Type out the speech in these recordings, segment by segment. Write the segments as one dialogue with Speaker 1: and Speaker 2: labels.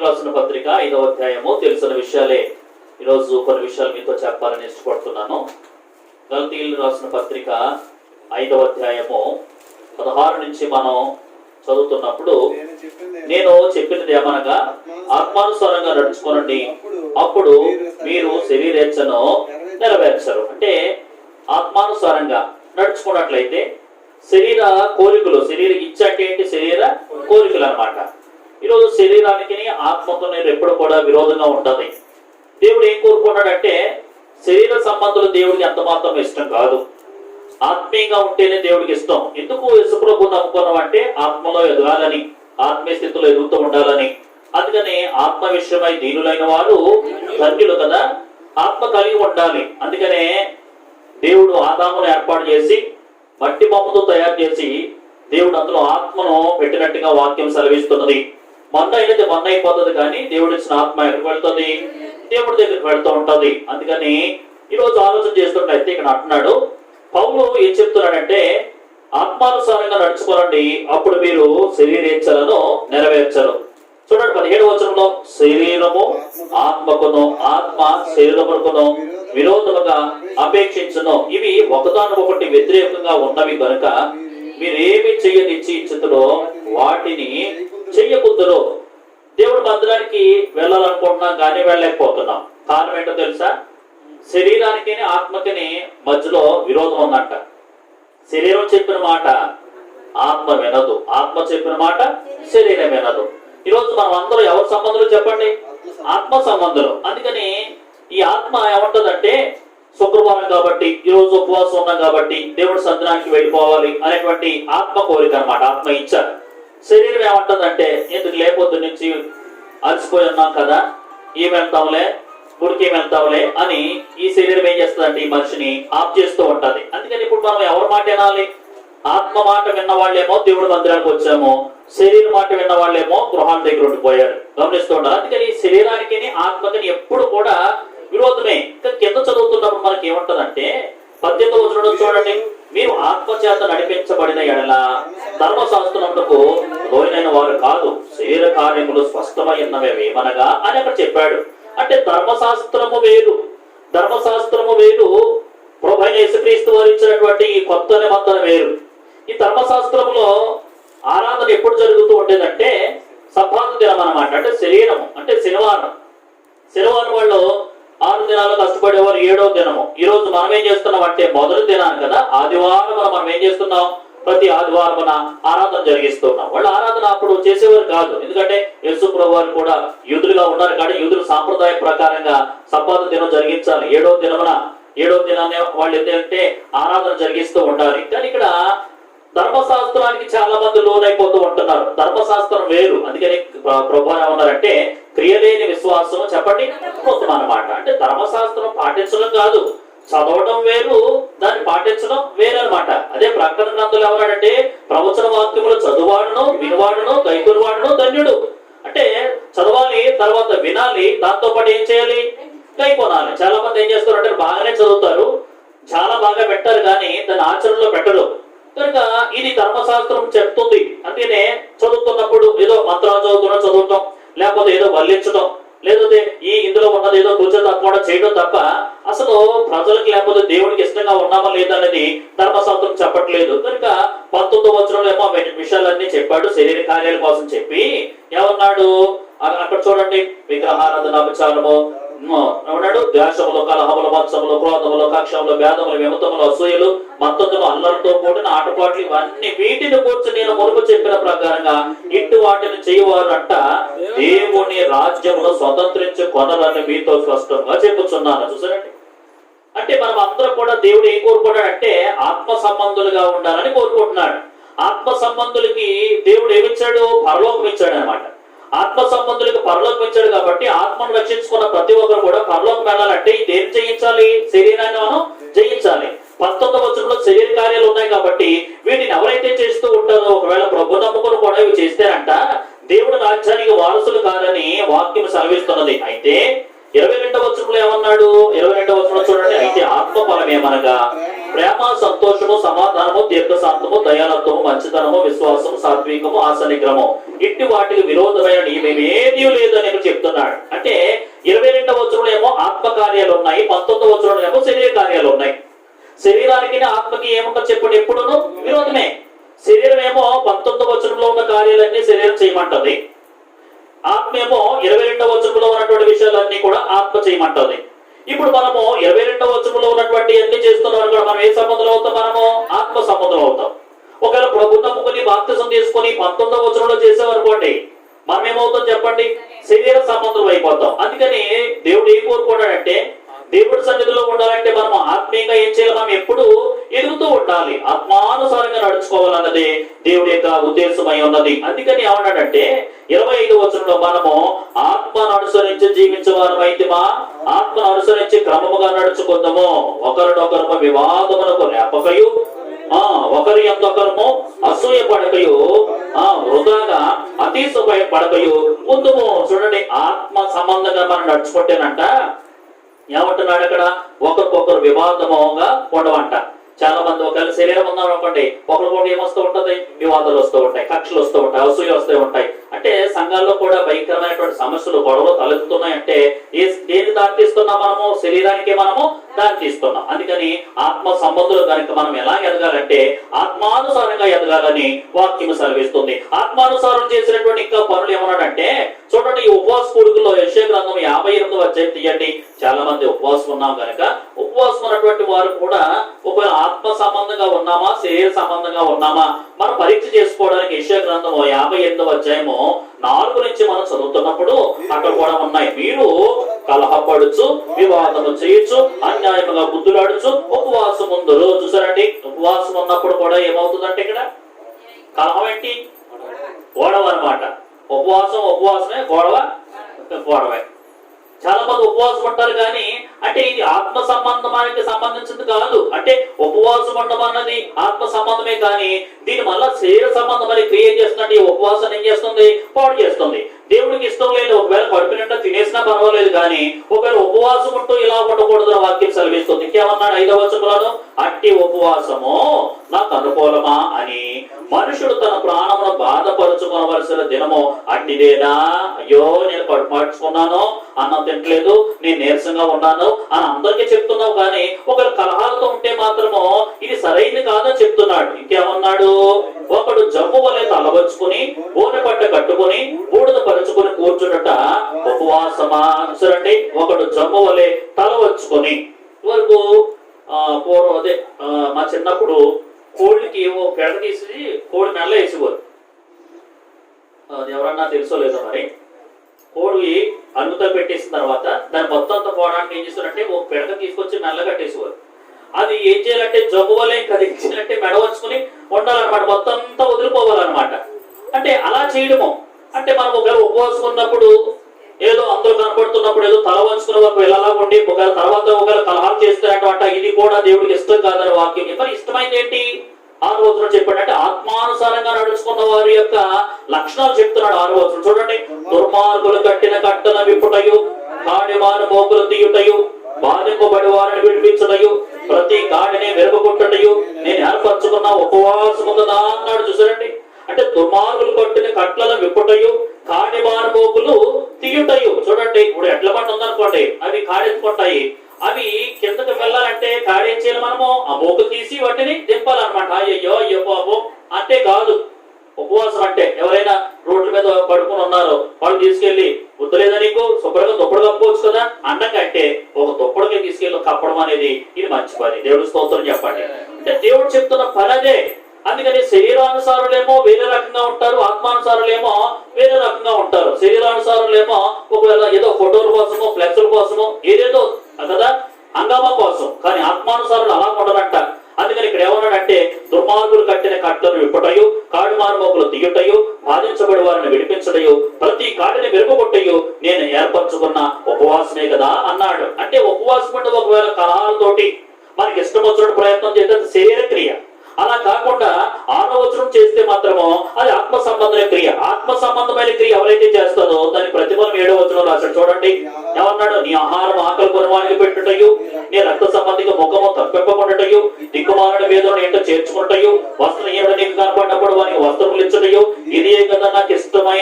Speaker 1: రాసిన పత్రిక 5వ అధ్యాయము తెలిసిన విషయాలే ఈరోజు కొన్ని విషయాలు మీతో చెప్పాలని ఇష్టపడుతున్నాను. గలతీయులకు రాసిన పత్రిక 5వ అధ్యాయము 16 నుంచి మనం చదువుతున్నప్పుడు, నేను చెప్పినది ఏమనగా ఆత్మానుసారంగా నడుచుకోనండి, అప్పుడు మీరు శరీరేచ్ఛను నెరవేర్చరు. అంటే ఆత్మానుసారంగా నడుచుకున్నట్లయితే శరీర కోరికలు, శరీర ఇచ్చ అంటే ఏంటి? శరీర కోరికలు అన్నమాట. ఈరోజు శరీరానికి ఆత్మతో నేను ఎప్పుడు కూడా విరోధంగా ఉంటుంది. దేవుడు ఏం కోరుకున్నాడంటే శరీర సంబంధాలు దేవుడికి ఎంత మాత్రం ఇష్టం కాదు, ఆత్మీయంగా ఉంటేనే దేవుడికి ఇష్టం. ఎందుకు యేసుప్రభువుని నమ్ముకున్నాం అంటే ఆత్మలో ఎదగాలని, ఆత్మీయ స్థితిలో ఎదుగుతూ ఉండాలని. అందుకని ఆత్మ విషయమై దీనులైన వారు ధన్యులు కదా, ఆత్మ కలిగి ఉండాలి. అందుకనే దేవుడు ఆదామును ఏర్పాటు చేసి మట్టి బొమ్మతో తయారు చేసి దేవుడు అందులో ఆత్మను పెట్టినట్టుగా వాక్యం సెలవిస్తున్నది. మన్న అయినది మన్న అయిపోతుంది, కానీ దేవుడు ఇచ్చిన ఆత్మ ఎక్కడికి వెళ్తుంది? దేవుడి దగ్గరికి వెళ్తూ ఉంటది. అందుకని ఈరోజు ఆలోచన చేస్తున్నట్లయితే ఇక్కడ అంటున్నాడు పౌలు ఏం చెప్తున్నాడంటే ఆత్మానుసారంగా నడుచుకోనండి, అప్పుడు మీరు శరీరేచ్ఛలను నెరవేర్చరు. చూడండి 17వ వచనంలో, శరీరము ఆత్మకును ఆత్మ శరీరమునకును విరోధముగా అపేక్షించును, ఇవి ఒకదానికొకటి వ్యతిరేకంగా ఉన్నవి కనుక మీరేమి చెయ్యనిచ్చితులో వాటిని చెయ్యకుందరు. దేవుడు మందిరానికి వెళ్ళాలనుకుంటున్నాం కానీ వెళ్ళలేకపోతున్నాం. కారణం ఏంటో తెలుసా? శరీరానికి ఆత్మకి మధ్యలో విరోధం ఉందంట. శరీరం చెప్పిన మాట ఆత్మ వినదు, ఆత్మ చెప్పిన మాట శరీరం వినదు. ఈరోజు మనం అందరూ ఎవరి సంబంధాలు చెప్పండి? ఆత్మ సంబంధాలు. అందుకని ఈ ఆత్మ ఏమంటదంటే శుక్రవారం కాబట్టి ఈరోజు ఉపవాసం ఉన్నాం కాబట్టి దేవుడి సంతానానికి వెళ్ళిపోవాలి అనేటువంటి ఆత్మ కోరిక అనమాట, ఆత్మ ఇచ్చ. శరీరం ఏమంటదంటే ఎందుకు లేకపోద్దు నుంచి అలసిపోయి ఉన్నాం కదా, ఏం వెళ్తాంలే, గుడికి ఏం వెళ్తాంలే అని ఈ శరీరం ఏం చేస్తుందంటే ఈ మనిషిని ఆఫ్ చేస్తూ ఉంటది. అందుకని ఇప్పుడు మనం ఎవరి మాట వినాలి? ఆత్మ మాట విన్న వాళ్ళేమో దేవుడి మందిరానికి వచ్చాము, శరీర మాట విన్న వాళ్ళేమో గృహాల దగ్గర ఉండిపోయారు. గమనిస్తూ ఉండాలి. అందుకని శరీరానికి ఆత్మకి ఎప్పుడు కూడా విరోధమే. ఇంకా కింద చదువుతున్నప్పుడు మనకి ఏముంటదంటే 18వ వచనంలో చూడండి, మీరు ఆత్మ చేత నడిపించబడిన ఎడల ధర్మశాస్త్రములకు లోనైన వారు కాదు, శరీర కార్యములు స్పష్టమైనవేమనగా అని అక్కడ చెప్పాడు. అంటే ధర్మశాస్త్రము వేరు, ధర్మశాస్త్రము వేరు, ప్రభువైన యేసుక్రీస్తు వారు ఇచ్చినటువంటి ఈ కొత్త నిబంధన వేరు. ఈ ధర్మశాస్త్రంలో ఆరాధన ఎప్పుడు జరుగుతూ ఉండేదంటే సబ్బాతు దినం అన్నమాట. అంటే శరీరము అంటే శనివారం. శనివారం వాళ్ళు 6 దినాలు కష్టపడేవారు, 7వ దినము. ఈ రోజు మనం ఏం చేస్తున్నాం అంటే మొదటి దినాన్ని కదా, ఆదివారం మనం ఏం చేస్తున్నాం? ప్రతి ఆదివారం ఆరాధన జరిగిస్తున్నాం. వాళ్ళు ఆరాధన అప్పుడు చేసేవారు కాదు, ఎందుకంటే యేసు ప్రభువు వారు కూడా యూదులుగా ఉన్నారు. కానీ యూదుల సాంప్రదాయ ప్రకారంగా సబ్బాతు దినం జరిగించాలి. 7వ దినాన్ని వాళ్ళు ఏంటంటే ఆరాధన జరిగిస్తూ ఉండాలి. కానీ ఇక్కడ ధర్మశాస్త్రానికి చాలా మంది లోనైపోతూ ఉంటున్నారు. ధర్మశాస్త్రం వేరు. అందుకని ప్రభువు ఏమన్నారంటే క్రియలేని విశ్వాసం చెప్పండి మొత్తం అన్నమాట. అంటే ధర్మశాస్త్రం పాటించడం కాదు, చదవడం వేరు, దాన్ని పాటించడం వేరు అనమాట. అదే ప్రకటన గ్రంథంలో ఎవరాడంటే ప్రవచన వాక్యములు చదువాడును వినువాడును గైకొనువాడును ధన్యుడు. అంటే చదవాలి, తర్వాత వినాలి, దాంతో పాటు ఏం చేయాలి? గైకొనాలి. చాలా మంది ఏం చేస్తారంటే బాగానే చదువుతారు, చాలా బాగా పెట్టారు, కానీ దాన్ని ఆచరణలో పెట్టరు. కనుక ఇది ధర్మశాస్త్రం చెప్తుంది. అందుకనే చదువుతున్నప్పుడు ఏదో మంత్రాలు చదువుతాం, లేకపోతే ఏదో వల్లించడం, లేకపోతే ఇందులో ఉన్నది ఏదో తప్పకుండా చేయడం తప్ప అసలు ప్రజలకు లేకపోతే దేవుడికి ఇష్టంగా ఉన్నామా లేదా అనేది ధర్మశాస్త్రం చెప్పట్లేదు. కనుక 19వ వచనంలో ఏమో విషయాలన్నీ చెప్పాడు. శరీర కార్యాల కోసం చెప్పి ఏమన్నాడు అక్కడ చూడండి, విగ్రహారాధన, విచారము ఉన్నాడు, ద్వేషములు, కలహములు, మత్సములు, క్రోధములు, కక్షములు, భేదములు, విమతములు, అసూయలు, మత్తములు, అల్లరితో కూడిన ఆటపాట్లు, ఇవన్నీ వీటిని కూర్చొని నేను మునుపు చెప్పిన ప్రకారంగా ఇటు వాటిని చేయవారు అంట దేవుని రాజ్యమును స్వతంత్రించి కొనరని మీతో స్పష్టంగా చెప్పుచున్నాను. చూసారండి, అంటే మనం అందరం కూడా దేవుడు ఏం కోరుకుంటాడంటే ఆత్మ సంబంధులుగా ఉండాలని కోరుకుంటున్నాడు. ఆత్మ సంబంధులకి దేవుడు ఏమిచ్చాడు? పరలోకం ఇచ్చాడు అనమాట. ఆత్మ సంబంధులకు పరలోకం ఇచ్చాడు కాబట్టి ఆత్మను రక్షించుకున్న ప్రతి ఒక్కరు కూడా పరలోకం వెళ్ళాలంటే ఇదేం చేయించాలి? శరీరాన్ని మనం జయించాలి. 19వ వచనంలో శరీర కార్యాలు ఉన్నాయి కాబట్టి వీటిని ఎవరైతే చేస్తూ ఉంటారో, ఒకవేళ ప్రభు నమ్ముకుని కూడా ఇవి చేస్తారంట దేవుడు రాజ్యానికి వారసులు కారని వాక్యం సెలవిస్తున్నది. అయితే 22వ వచనంలో ఏమన్నాడు? 22వ వచనంలో చూడండి, అయితే ఆత్మ ఫలం ఏమనగా ప్రేమ, సంతోషము, సమాధానము, దీర్ఘశాంతము, దయాలత్వము, మంచితనము, విశ్వాసము, సాత్వికము, ఆశనిగ్రహము, ఇట్టి వాటికి విరోధమైన నియమం ఏదీ లేదని ఇక్కడ చెప్తున్నాడు. అంటే 22వ వచనంలో ఏమో ఆత్మ కార్యాలు ఉన్నాయి, 19వ వచనంలో ఏమో శరీర కార్యాలు ఉన్నాయి. శరీరానికి ఆత్మకి ఏముంటుంది చెప్పండి, ఎప్పుడును విరోధమే. శరీరం ఏమో 19వ వచనంలో ఉన్న కార్యాలన్నీ శరీరం చేయమంటది, ఆత్మ ఏమో 22వ వచనంలో ఉన్నటువంటి విషయాలన్నీ కూడా ఆత్మ చేయమంటది. ఇప్పుడు మనము 22వ వచనంలో ఉన్నటువంటి అన్ని చేస్తున్నాం కూడా మనం ఏ సంబంధంలో అవుతాం, మనము ఆత్మ సంబంధంలో అవుతాం. ఒకవేళ ప్రభు నమ్ముకుని బాప్తిసం తీసుకొని 19వ వచనంలో చేసామనుకోండి, మనం ఏమవుతాం చెప్పండి, శరీర సంబంధం అయిపోతాం. అందుకని దేవుడు ఏం కోరుకున్నాడంటే, దేవుడి సన్నిధిలో ఉండాలంటే మనం ఆత్మీయంగా ఏం చేయాలి, మనం ఎప్పుడు ఎదుగుతూ ఉండాలి, ఆత్మానుసారంగా నడుచుకోవాలన్నది దేవుడి యొక్క ఉద్దేశమై ఉన్నది. అందుకని ఏమన్నాడంటే 25వ వచనంలో మనము ఆత్మను అనుసరించి జీవించేవారు అయితే మా ఆత్మను అనుసరించి క్రమముగా నడుచుకుందాము, ఒకరినొకరు వివాదములకు లేపకయు ఒకరి ఎందొకరము అసూయ పడకయు వృధాగా అతిశయ పడకయు ముందుము. చూడండి, ఆత్మ సంబంధంగా మనం నడుచుకుంటేనంట ఏమంటున్నాడు అక్కడ, ఒకరికొకరు వివాదముగా ఉండవంట. చాలా మంది ఒకవేళ శరీరం ఉందాం అనుకోండి, ఒకరికొకరు ఏమొస్తూ ఉంటది, వివాదాలు వస్తూ ఉంటాయి, కక్షలు వస్తూ ఉంటాయి, అసూయ వస్తూ ఉంటాయి. అంటే సంఘాల్లో కూడా భయంకరమైనటువంటి సమస్యలు, గొడవలు తలెత్తుతున్నాయి. అంటే దేని దారి తీస్తున్నాం, మనము శరీరానికి మనము దారి తీస్తున్నాం. అందుకని ఆత్మ సంబంధులు కనుక మనం ఎలా ఎదగాలంటే ఆత్మానుసారంగా ఎదగాలని వాక్యం సెలవిస్తుంది. ఆత్మానుసారం చేసినటువంటి ఇంకా పనులు ఏమన్నాడంటే, చూడండి ఈ ఉపవాస కూడుకుల్లో యెషయా గ్రంథం 58వ అధ్యాయం తీయండి. చాలా మంది ఉపవాసం ఉన్నాం కనుక ఉపవాసం ఉన్నటువంటి వారు కూడా ఒక ఆత్మ సంబంధంగా ఉన్నామా శరీర సంబంధంగా ఉన్నామా మనం పరీక్ష చేసుకోవడానికి యెషయా గ్రంథం 58వ అధ్యాయము 4 నుంచి మనం చదువుతున్నప్పుడు అక్కడ కూడా ఉన్నాయి. మీరు కలహపడుచు వివాదము చేయొచ్చు, అన్యాయముగా బుద్ధులాడుచు ఉపవాసం ముందురు. చూసారండి, ఉపవాసం ఉన్నప్పుడు కూడా ఏమవుతుందంటే ఇక్కడ కలహం ఏంటి, గొడవ అనమాట. ఉపవాసమే, గొడవే. చాలా మంది ఉపవాసం ఉంటారు కానీ అంటే ఇది ఆత్మ సంబంధానికి సంబంధించింది కాదు. అంటే ఉపవాసం ఉండడం అన్నది ఆత్మ సంబంధమే కానీ దీని మళ్ళా శరీర సంబంధం అని క్రియేట్ చేస్తుందంటే ఈ ఉపవాసం ఏం చేస్తుంది, పాడు చేస్తుంది. దేవుడికి ఇష్టం లేదు. ఒకవేళ కడుపు నిండా తినేసినా పర్వాలేదు కానీ ఒకవేళ ఉపవాసం ఉంటూ ఇలా ఉండకూడదు వాక్యం సెలవిస్తుంది. ఇంకేమన్నాడు 5వ వచనంలోను, అట్టి ఉపవాసము నాకు అనుకూలమా అని మనుషుడు తన ప్రాణమును బాధపరుచుకోవలసిన దినము అట్టిదేనా. అయ్యో నేను కడుపు మార్చుకున్నాను, అన్నం తింటలేదు, నేను నీరసంగా ఉన్నాను అని అందరికీ చెప్తున్నావు కానీ ఒకరు కలహాలతో ఉంటే మాత్రము ఇది సరైనది కాదని చెప్తున్నాడు. ఇంకేమన్నాడు, ఒకడు జమ్ము వలె తలవచ్చుకుని బోనె పట్ట కట్టుకుని బూడిద పరుచుకుని కూర్చున్నట ఉపవాసమా. చూడండి, ఒకడు జమ్ము వలె తలవచ్చుకొని వరకు పూర్వం అదే మా చిన్నప్పుడు కోళ్ళకి ఏవో పెడ తీసి కోడి మెల్ల వేసేవారు. అది ఎవరన్నా తెలుసో లేదో మరి. కోడి అన్నుతో పెట్టేసిన తర్వాత దాన్ని మొత్తం అంతా పోవడానికి ఏం చేస్తారంటే ఓ పెడక తీసుకొచ్చి మెల్ల కట్టేసేవారు. అది ఏం చేయాలంటే జబ్బు వల్ల ఇంకా దించాలంటే మెడ వచ్చుకుని ఉండాలన్నమాట, మొత్తం అంతా వదిలిపోవాలన్నమాట. అంటే అలా చేయడము అంటే మనం ఒకవేళ ఉపవాసం ఉన్నప్పుడు ఏదో అందరూ కనపడుతున్నప్పుడు ఏదో తల వంచుకున్న వరకు వెళ్ళలా ఉండి ఒకవేళ తర్వాత ఒకవేళ కలహాలు చేస్తారంట, ఇది కూడా దేవుడికి ఇష్టం కాదని వాక్యం. మరి ఇష్టమైంది ఏంటి, 6వ వచనం చెప్పాడు. అంటే ఆత్మానుసారంగా నడుచుకున్న వారి యొక్క లక్షణాలు చెప్తున్నాడు 6వ వచనం. చూడండి, దుర్మార్గులు కట్టిన కట్టన విప్పుటయు, కాడివారు మోకులు తీయుటయు, బాధింపబడి వారిని విడిపించటయు, ప్రతి కాడిని వెలుగుకొట్టటయు నేను ఏర్పరచుకున్న ఉపవాసముందా అన్నాడు. చూసారండి, అంటే దుర్మార్గులు కట్టిన కట్లను విప్పుటయు, కాడివారు మోకులు తీయుటయు. చూడండి, ఇప్పుడు ఎడ్ల బండి ఉందనుకోండి, అవి కాడెత్తుకుంటాయి. అవి కిందకి వెళ్ళాలంటే కాడేం చేయాలి, మనము ఆ మోకులు తీసి వాటిని దింపాలన్నమాట. అయ్యో పాపం అంటే కాదు ఉపవాసం అంటే. ఎవరైనా రోడ్ల మీద పడుకుని ఉన్నారో వాళ్ళు తీసుకెళ్లి వద్దులేదా నీకు శుభ్రంగా దుప్పడు కప్పుకోవచ్చు కదా అన్నకంటే ఒక దుప్పడికి తీసుకెళ్ళి కప్పడం అనేది ఇది మంచి పని. దేవుడి స్తోత్రం చెప్పండి. అంటే దేవుడు చెప్తున్న పని అదే. అందుకని శరీరానుసారులేమో వేరే రకంగా ఉంటారు, ఆత్మానుసారులేమో వేరే రకంగా ఉంటారు. శరీరానుసారులేమో ఒకవేళ ఏదో ఫోటోల కోసమో ఫ్లెక్సుల కోసమో ఏదేదో కదా హంగామా కోసం, కానీ ఆత్మానుసారులు అలా ఉండరంట. అందుకని ఇక్కడ ఏమన్నాడంటే దుర్మార్గులు కట్టిన కట్టలను విప్పుటయు, కాడిమారు మోకులు తీయుటయు, బాధించబడి వారిని విడిపించటయు, ప్రతి కాడిని వెలుగుకొట్టయు నేను ఏర్పరచుకున్న ఉపవాసమే కదా అన్నాడు. అంటే ఉపవాసం అంటే ఒకవేళ కలహాలతోటి మనకి ఇష్టం వచ్చినట్టు ప్రయత్నం చేస్తే శరీర క్రియ. అలా కాకుండా 6వ వచనం చేస్తే మాత్రము అది ఆత్మ సంబంధమైన క్రియ. ఆత్మ సంబంధమైన క్రియ ఎవరైతే చేస్తారో దాని ప్రతిఫలం 7వ వచనంలో రాశాడు. చూడండి, ఏమన్నాడు, నీ ఆహారం ఆకలి కొనవానికి పెట్టుటయు, నీ రక్త సంబంధిక ముఖము తప్పింపకుండాటయు, దిక్కుమాలని వేదనను ఏంటో చేర్చుకుంటయు, వస్త్రహీనుడు నీకు కనపడినప్పుడు వానికి వస్త్రములు ఇచ్చుటయు, ఇదే కదా నాకు ఇష్టమైన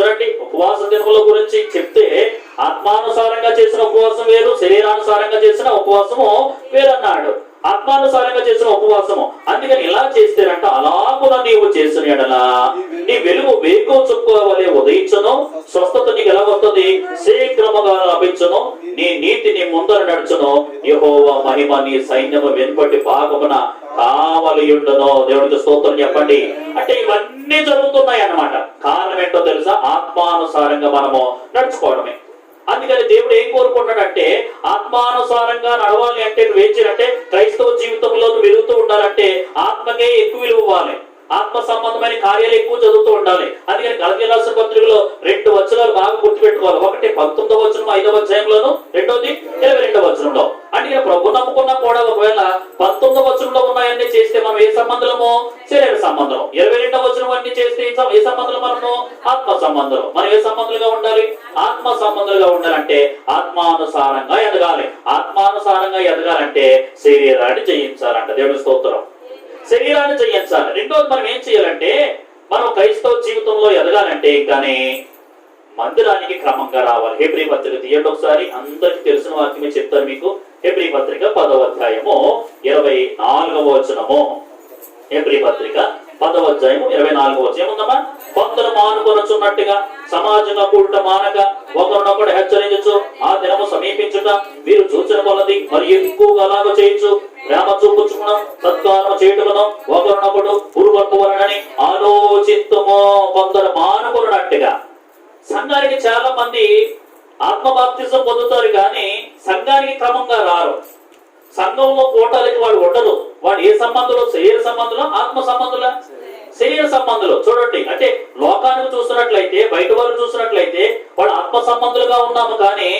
Speaker 1: చూడండి, ఉపవాస దినముల గురించి చెప్తే ఆత్మానుసారంగా చేసిన ఉపవాసం వేరు, శరీరానుసారంగా చేసిన ఉపవాసము వేరు అన్నాడు. ఆత్మానుసారంగా చేసిన ఉపవాసము, అందుకని ఇలా చేస్తేనంట అలాగున నీవు చేసిన ఎడలా నీ వెలుగు వేకువ చుక్క వలె ఉదయించును, స్వస్థత నీకు ఎలా వస్తుంది, శీఘ్రముగా లభించును, నీ నీతి నీ ముందర నడుచును, యెహోవా మహిమ నీ సైన్యము వెనుపటి భాగమున కావలియుండును. దేవుడికి స్తోత్రం చెప్పండి. అంటే ఇవన్నీ జరుగుతున్నాయి అన్నమాట. కారణం ఏంటో తెలుసా? ఆత్మానుసారంగా మనము నడుచుకోవడమే. అందుకని దేవుడు ఏం కోరుకుంటాడంటే, ఆత్మానుసారంగా నడవాలి అంటే నువ్వేం చేయాలంటే, క్రైస్తవ జీవితంలో వెలుగుతూ ఉండాలంటే ఆత్మకే ఎక్కువ విలువ ఇవ్వాలి, ఆత్మ సంబంధమైన కార్యాలు ఎక్కువ చదువుతూ ఉండాలి. అందుకని గలతీ రాసిన పత్రికలో 2 వచనాలు బాగా గుర్తుపెట్టుకోవాలి. ఒకటి 19వ వచనం 5వ అధ్యాయంలోను, రెండోది 22వ వచనంలో. అంటే ప్రభు నమ్ముకున్నా కూడా ఒకవేళ 19వ వచనంలో ఉన్నాయన్నీ చేస్తే మనం ఏ సంబంధము? శరీర సంబంధం. 22వ వచనం అన్ని చేస్తే ఏ సంబంధం? మనము ఆత్మ సంబంధం. మనం ఏ సంబంధులుగా ఉండాలి? ఆత్మ సంబంధులుగా ఉండాలంటే ఆత్మానుసారంగా ఎదగాలి. ఆత్మానుసారంగా ఎదగాలంటే శరీరాన్ని జయించాలంట. దేవుని స్తోత్రం. శరీరాన్ని జయించాలి. రెండోది మనం ఏం చేయాలంటే, మనం క్రైస్తవ జీవితంలో ఎదగాలంటే కానీ మందిరానికి క్రమంగా రావాలి. హెబ్రీ పత్రిక తీయండి ఒకసారి, అందరికి తెలిసిన వాక్యమే చెప్తారు మీకు. హెబ్రీ పత్రిక 10వ అధ్యాయము 24వ వచనము. హెబ్రీ పత్రిక 10వ అధ్యాయము 24వ వచనం ఏముందమ్మా? కొందరు మానుకొనుచున్నట్టుగా సమాజంగా కూడుట మానక ఒకరినొకడు హెచ్చరించు, ఆ దినము సమీపించుట మీరు చూచిన కొలది మరి ఎక్కువగా అలాగ చేయొచ్చు, ప్రేమ చూపుచుకున్నాం, సత్కారం చేయటమును ఒకరినొకడు పురుగొట్టువలనని ఆలోచిత్తము. కొందరు మానుకొనున్నట్టుగా. సంఘానికి చాలా మంది ఆత్మ బాప్తిజం పొందుతారు కానీ సంఘానికి క్రమంగా రారు. సంఘంలో కోటాలకి వాడు ఉండరు. వాడు ఏ సంబంధంలో? శరీర సంబంధంలో, ఆత్మ సంబంధంలో, శరీర సంబంధంలో. చూడండి, అంటే లోకానికి చూసినట్లయితే, బయట వాళ్ళు చూసినట్లయితే వాడు ఆత్మ సంబంధులుగా ఉన్నాము కానీ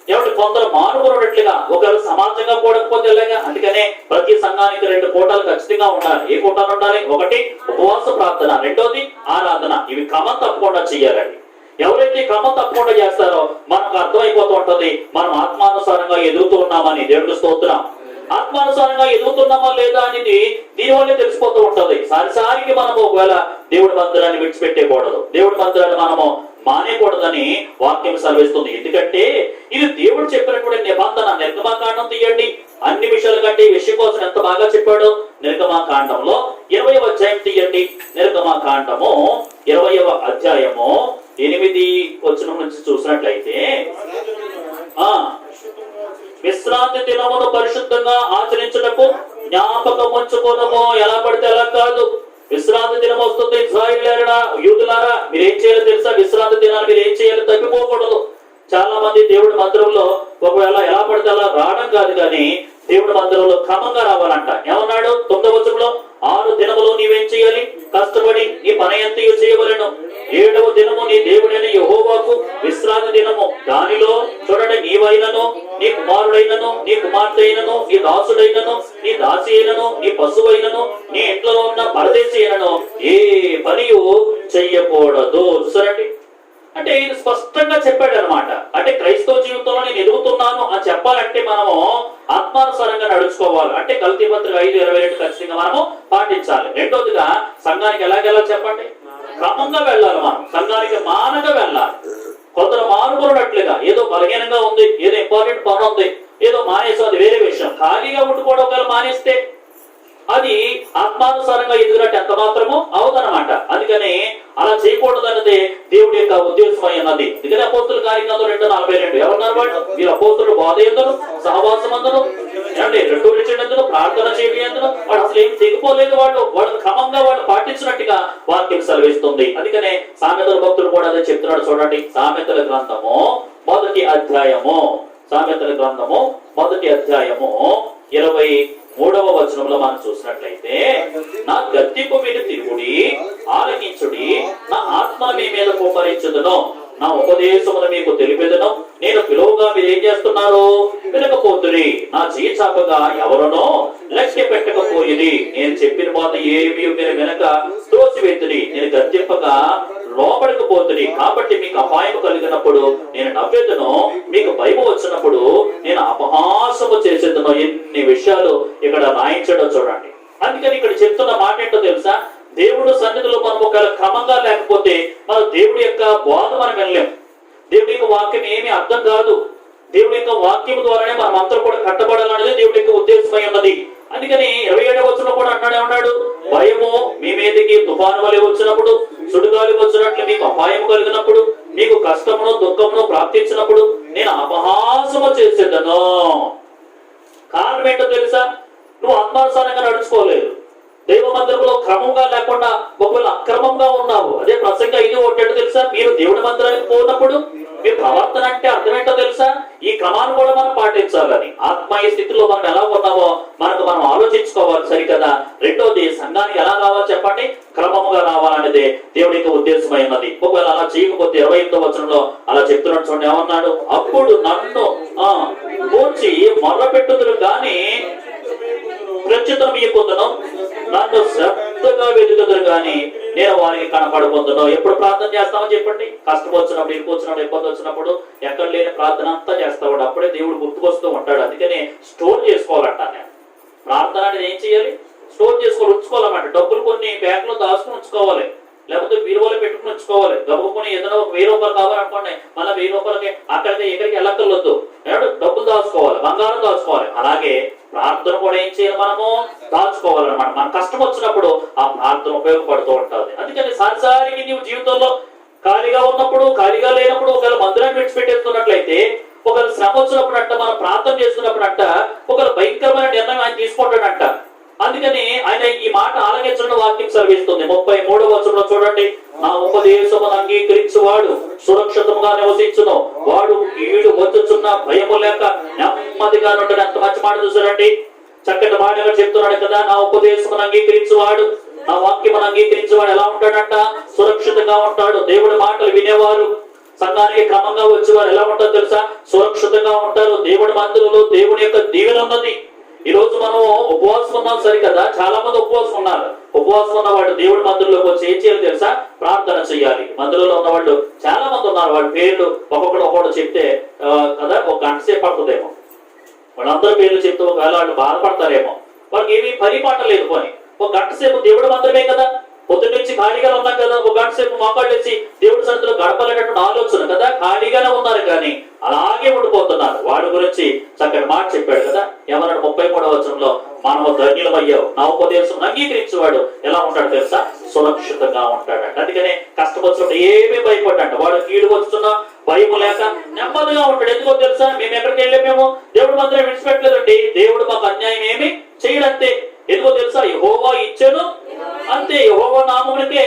Speaker 1: ఎవరి కొందరు మానుకున్నట్లుగా ఒకవేళ సమాజంగా కూడకపోతే ఎలాగా? అందుకనే ప్రతి సంఘానికి 2 కోటాలు ఖచ్చితంగా ఉండాలి. ఏ కోటాలు ఉండాలి? ఒకటి ఉపవాస ప్రార్థన, రెండోది ఆరాధన. ఇవి క్రమం తప్పకుండా చెయ్యాలండి. ఎవరైతే క్రమం తప్పకుండా చేస్తారో మనకు అర్థమైపోతూ ఉంటది మనం ఆత్మానుసారంగా ఎదుగుతూ ఉన్నామని. దేవుడి స్తోత్రం. ఆత్మానుసారంగా ఎదుగుతున్నామా లేదా అనేది దీనివల్లే తెలిసిపోతూ ఉంటది. సారిసారికి మనము ఒకవేళ దేవుడి మందిరాన్ని విడిచిపెట్టకూడదు, దేవుడి మందిరాన్ని మనము మానేకూడదని వాక్యం సెలవిస్తుంది. ఎందుకంటే ఇది దేవుడు చెప్పినటువంటి నిబంధన. నిర్గమకాండం తీయండి, అన్ని విషయాల కంటే ఈ విషయం కోసం ఎంత బాగా చెప్పాడు. నిర్గమకాండంలో 20వ అధ్యాయం తీయండి. నిర్గమకాండము 20వ అధ్యాయము 8 వచనం నుంచి చూసినట్లయితే, విశ్రాంతి దినమును పరిశుద్ధంగా ఆచరించుటకు జ్ఞాపకం ఉంచుకోనము. ఎలా పడితే అలా కాదు. విశ్రాంతి దినం వస్తుంది. ఇశ్రాయేలీయులారా, యూదులారా, మీరేం చేయాలో తెలుసా? విశ్రాంతి దినాన్ని మీరు ఏం చేయాలో తప్పిపోకూడదు. చాలా మంది దేవుడి మందిరంలో ఒకవేళ ఎలా పడితే అలా రావడం కాదు కానీ దేవుడి మందిరంలో క్రమంగా రావాలంట. ఏమన్నాడు 9వ వచనంలో? 6 దినములు నీవేం చేయాలి? కష్టపడి నీ పని ఎంతయో చేయవలెను. 7వ దినము నీ దేవుడైన యెహోవాకు విశ్రాంతి దినము. దానిలో చూడండి, నీవైనను, నీ కుమారుడైనను, నీ కుమార్తె అయినను, నీ దాసుడైనను, నీ దాసి అయినను, నీ పశువైనను, నీ ఇంట్లో ఉన్న పరదేశి అయినను ఏ పనియు చెయ్యకూడదు. చూసారండి, అంటే ఇది స్పష్టంగా చెప్పాడు అనమాట. అంటే క్రైస్తవ జీవితంలో నేను ఎదుగుతున్నాను అని చెప్పాలంటే మనము ఆత్మానుసారంగా నడుచుకోవాలి. అంటే గలతీ పత్రిక 5:22 ఖచ్చితంగా మనము పాటించాలి. రెండోదిగా సంఘానికి ఎలాగెళ్ళాలి చెప్పండి? క్రమంగా వెళ్ళాలి. మనం సంఘానికి మానగా వెళ్ళాలి. కొందరు మానుకున్నట్లుగా ఏదో బలహీనంగా ఉంది, ఏదో ఇంపార్టెంట్ పని ఉంది, ఏదో మానేసి, అది వేరే విషయం. ఖాళీగా ఉండిపోవడం ఒకవేళ మానేస్తే అది ఆత్మానుసారంగా ఎదుగునట్టు ఎంత మాత్రము అవదనమాట. అందుకని అలా చేయకూడదు అన్నదే దేవుడి యొక్క ఉద్దేశం అన్నది. అందుకని అపోస్తుల కార్యక్రమంలో 2:42 ఎవరున్నారు? వాళ్ళు వీరు అపోస్తులు బోధ ఎందును, సహవాసం అందును, ఏమంటే రెండు విడిచేందుకు, ప్రార్థన చేయడం వాడు అసలు ఏం తెగిపోలేదు. వాళ్ళు క్రమంగా వాళ్ళు పాటించినట్టుగా వాక్యం సెలవిస్తుంది. అందుకనే సామెతల భక్తులు కూడా అదే చెప్తున్నాడు. చూడండి, సామెతల గ్రంథము 1వ అధ్యాయము, సామెతల గ్రంథము 1వ అధ్యాయము 23వ వచనంలో మనం చూసినట్లయితే, నా గద్దింపు మీద తిరుగుడి, ఆలకించుడి, నా ఆత్మ మీ మీద కుమ్మరించుదును, నా ఉపదేశమును మీకు తెలిపెదను. నేను పిలువగా మీరు ఏం చేస్తున్నారు? వినకపోతురి. నా చేచాపగా ఎవరునో లక్ష్య పెట్టకపోయిది. నేను చెప్పిన మాట ఏమి మీరు వెనక త్రోసివేతుడి. నేను గద్దింపగా లోపడకపోతుంది. కాబట్టి మీకు అపాయం కలిగినప్పుడు నేను నవ్వేదను, మీకు భయం వచ్చినప్పుడు నేను అపహాసము చేసేదను. ఎన్ని విషయాలు ఇక్కడ రాయించడో చూడండి. అందుకని ఇక్కడ చెప్తున్న మాట ఏంటో తెలుసా? దేవుడు సన్నిధిలో మనం ఒక క్రమంగా లేకపోతే మన దేవుడి యొక్క బోధ మనం వినలేం. దేవుడి యొక్క వాక్యం ఏమీ అర్థం కాదు. దేవుడి యొక్క వాక్యం ద్వారానే మనం అందరూ కూడా కట్టబడాలనేది దేవుడి యొక్క ఉద్దేశమై ఉన్నది. అందుకని 27వ వచనంలో కూడా అన్నాడు, భయము మీ మీదకి తుఫాను వలె వచ్చినప్పుడు, సుడిగాలి వచ్చినట్లు మీకు అపాయం కలిగినప్పుడు, మీకు కష్టమును దుఃఖమును ప్రాప్తించినప్పుడు నేను అపహాసము చేసేదను. కారణం ఏంటో తెలుసా? నువ్వు ఆత్మానుసారంగా నడుచుకోలేదు. దైవ మందిరంలో క్రమంగా లేకుండా ఒకవేళ అక్రమంగా ఉన్నావు. అదే ప్రసంగ 5:1 తెలుసా? మీరు దేవుడి మందిరానికి పోయినప్పుడు మీ ప్రవర్తన అంటే అర్థమేంటో తెలుసా? ఈ క్రమాన్ని కూడా మనం పాటించాలని. ఆత్మీయ స్థితిలో మనం ఎలా ఉన్నామో మనం ఆలోచించుకోవాలి, సరికదా? రెండోది, సంఘానికి ఎలా రావాలి చెప్పండి? క్రమముగా రావాలనేదే దేవుడికి ఉద్దేశమైనది. ఒకవేళ అలా చేయకపోతే 28వ వచనంలో అలా చెప్తున్నాడు చూడండి, ఏమన్నాడు? అప్పుడు నన్ను కూర్చి మొర్ర పెట్టుదురు గాని ప్రత్యుత్తరం ఇయ్యకుందును, నన్ను శ్రద్ధగా వెతుకుదురు గాని నేను వారికి కనపడకుందును. ఎప్పుడు ప్రార్థన చేస్తామని చెప్పండి? కష్టం వచ్చినప్పుడు, ఇరుకు వచ్చినప్పుడు, ఇబ్బంది వచ్చినప్పుడు ఎక్కడ లేని ప్రార్థన అంతా చేస్తాడు. అప్పుడే దేవుడు గుర్తుకొస్తూ ఉంటాడు. అందుకనే స్టోర్ చేసుకోవాలంటాను నేను. ప్రార్థన అనేది ఏం చేయాలి? స్టోర్ చేసుకోవాలి, ఉంచుకోవాలన్నమాట. డబ్బులు కొన్ని బ్యాంకులో దాచుకుని ఉంచుకోవాలి, లేకపోతే బీరువాలో పెట్టుకుని ఉంచుకోవాలి. గబుకుని ఏదైనా ఒక 1000 రూపాయలు కావాలనుకోండి, మళ్ళీ 1000 రూపాయలకి అక్కడికి ఎక్కడికి వెళ్ళక్కర్లొద్దు. డబ్బులు దాచుకోవాలి, బంగారం దాచుకోవాలి. అలాగే ప్రార్థన కూడా ఏం చేయాలి? మనము దాచుకోవాలన్నమాట. మన కష్టం వచ్చినప్పుడు ఆ ప్రార్థన ఉపయోగపడుతూ ఉంటుంది. అందుకని సారిసారికి నీవు జీవితంలో ఖాళీగా ఉన్నప్పుడు, ఖాళీగా లేనప్పుడు, ఒకవేళ మందిరాన్ని విడిచిపెట్టేస్తున్నట్లయితే, ఒకవేళ శ్రమ వచ్చినప్పుడు అంట, మనం ప్రార్థన చేస్తున్నప్పుడు అంట, ఒకవేళ భయంకరమైన నిర్ణయం ఆయన తీసుకుంటాడంట. అందుకని ఆయన ఈ మాట ఆలకించడం వాక్యం సెలవిస్తుంది. 33వ వచనంలో చూడండి, నా ఉపదేశమును అంగీకరించువాడు సురక్షితముగా నివసించును, వాడు కీడు వచ్చుచున్న భయము లేక నెమ్మదిగా ఉంటాడు. ఎంత మంచి మాట చూసారండి, చక్కటి మాటగా చెప్తున్నాడు కదా. నా ఉపదేశమును అంగీకరించువాడు, నా వాక్యమును అంగీకరించేవాడు ఎలా ఉంటాడంట? సురక్షితంగా ఉంటాడు. దేవుడి మాటలు వినేవారు, సంఘానికి క్రమంగా వచ్చేవారు ఎలా ఉంటారో తెలుసా? సురక్షితంగా ఉంటారు. దేవుడి మందిరంలో దేవుడి యొక్క దీవెన ఉన్నది. ఈ రోజు మనం ఉపవాసం ఉన్నాం, సరికదా? చాలా మంది ఉపవాసం ఉన్నారు. ఉపవాసం ఉన్న వాళ్ళు దేవుడి మందిరంలోకి వచ్చి ఏం చేయాలి తెలుసా? ప్రార్థన చేయాలి. మందిరంలో ఉన్న వాళ్ళు చాలా మంది ఉన్నారు. వాళ్ళ పేర్లు ఒక్కొక్కడు చెప్తే కదా ఒక గంట సేపు పడుతుందేమో. వాళ్ళందరి పేర్లు చెప్తే ఒకవేళ వాళ్ళు బాధపడతారేమో. వాళ్ళకి ఏమీ పని పాట లేదు. పోని ఒక గంట సేపు దేవుడి మందిరమే కదా, పొద్దున్న నుంచి ఖాళీగా ఉన్నాం కదా, ఒక గంట సేపు మోకాళ్ళు వేసి దేవుడి సన్నిధిలో గడపాలనేటువంటి ఆలోచన కదా, ఖాళీగానే ఉన్నారు కానీ అలాగే ఉండిపోతున్నారు. వాడి గురించి చక్కటి మాట చెప్పాడు కదా. ఏమన్నాడు 33వ వచనంలో? మనము ధన్యులమయ్యావు, నా ఉపదేశం అంగీకరించేవాడు ఎలా ఉంటాడు తెలుసా? సురక్షితంగా ఉంటాడంట. అందుకనే కష్టం వచ్చినప్పుడు ఏమీ భయపడ్డంట. వాడు కీడు వస్తున్నా భయం లేక నెమ్మదిగా ఉంటాడు. ఎందుకో తెలుసా? మేము ఎక్కడికి వెళ్ళామేమో దేవుడి మందిరం విడిచిపెట్టలేదండి. దేవుడు మాకు అన్యాయం ఏమి చేయడంతే. ఎందుకో తెలుసా? యెహోవా ఇచ్చెను అంతే, యెహోవా నామమునకే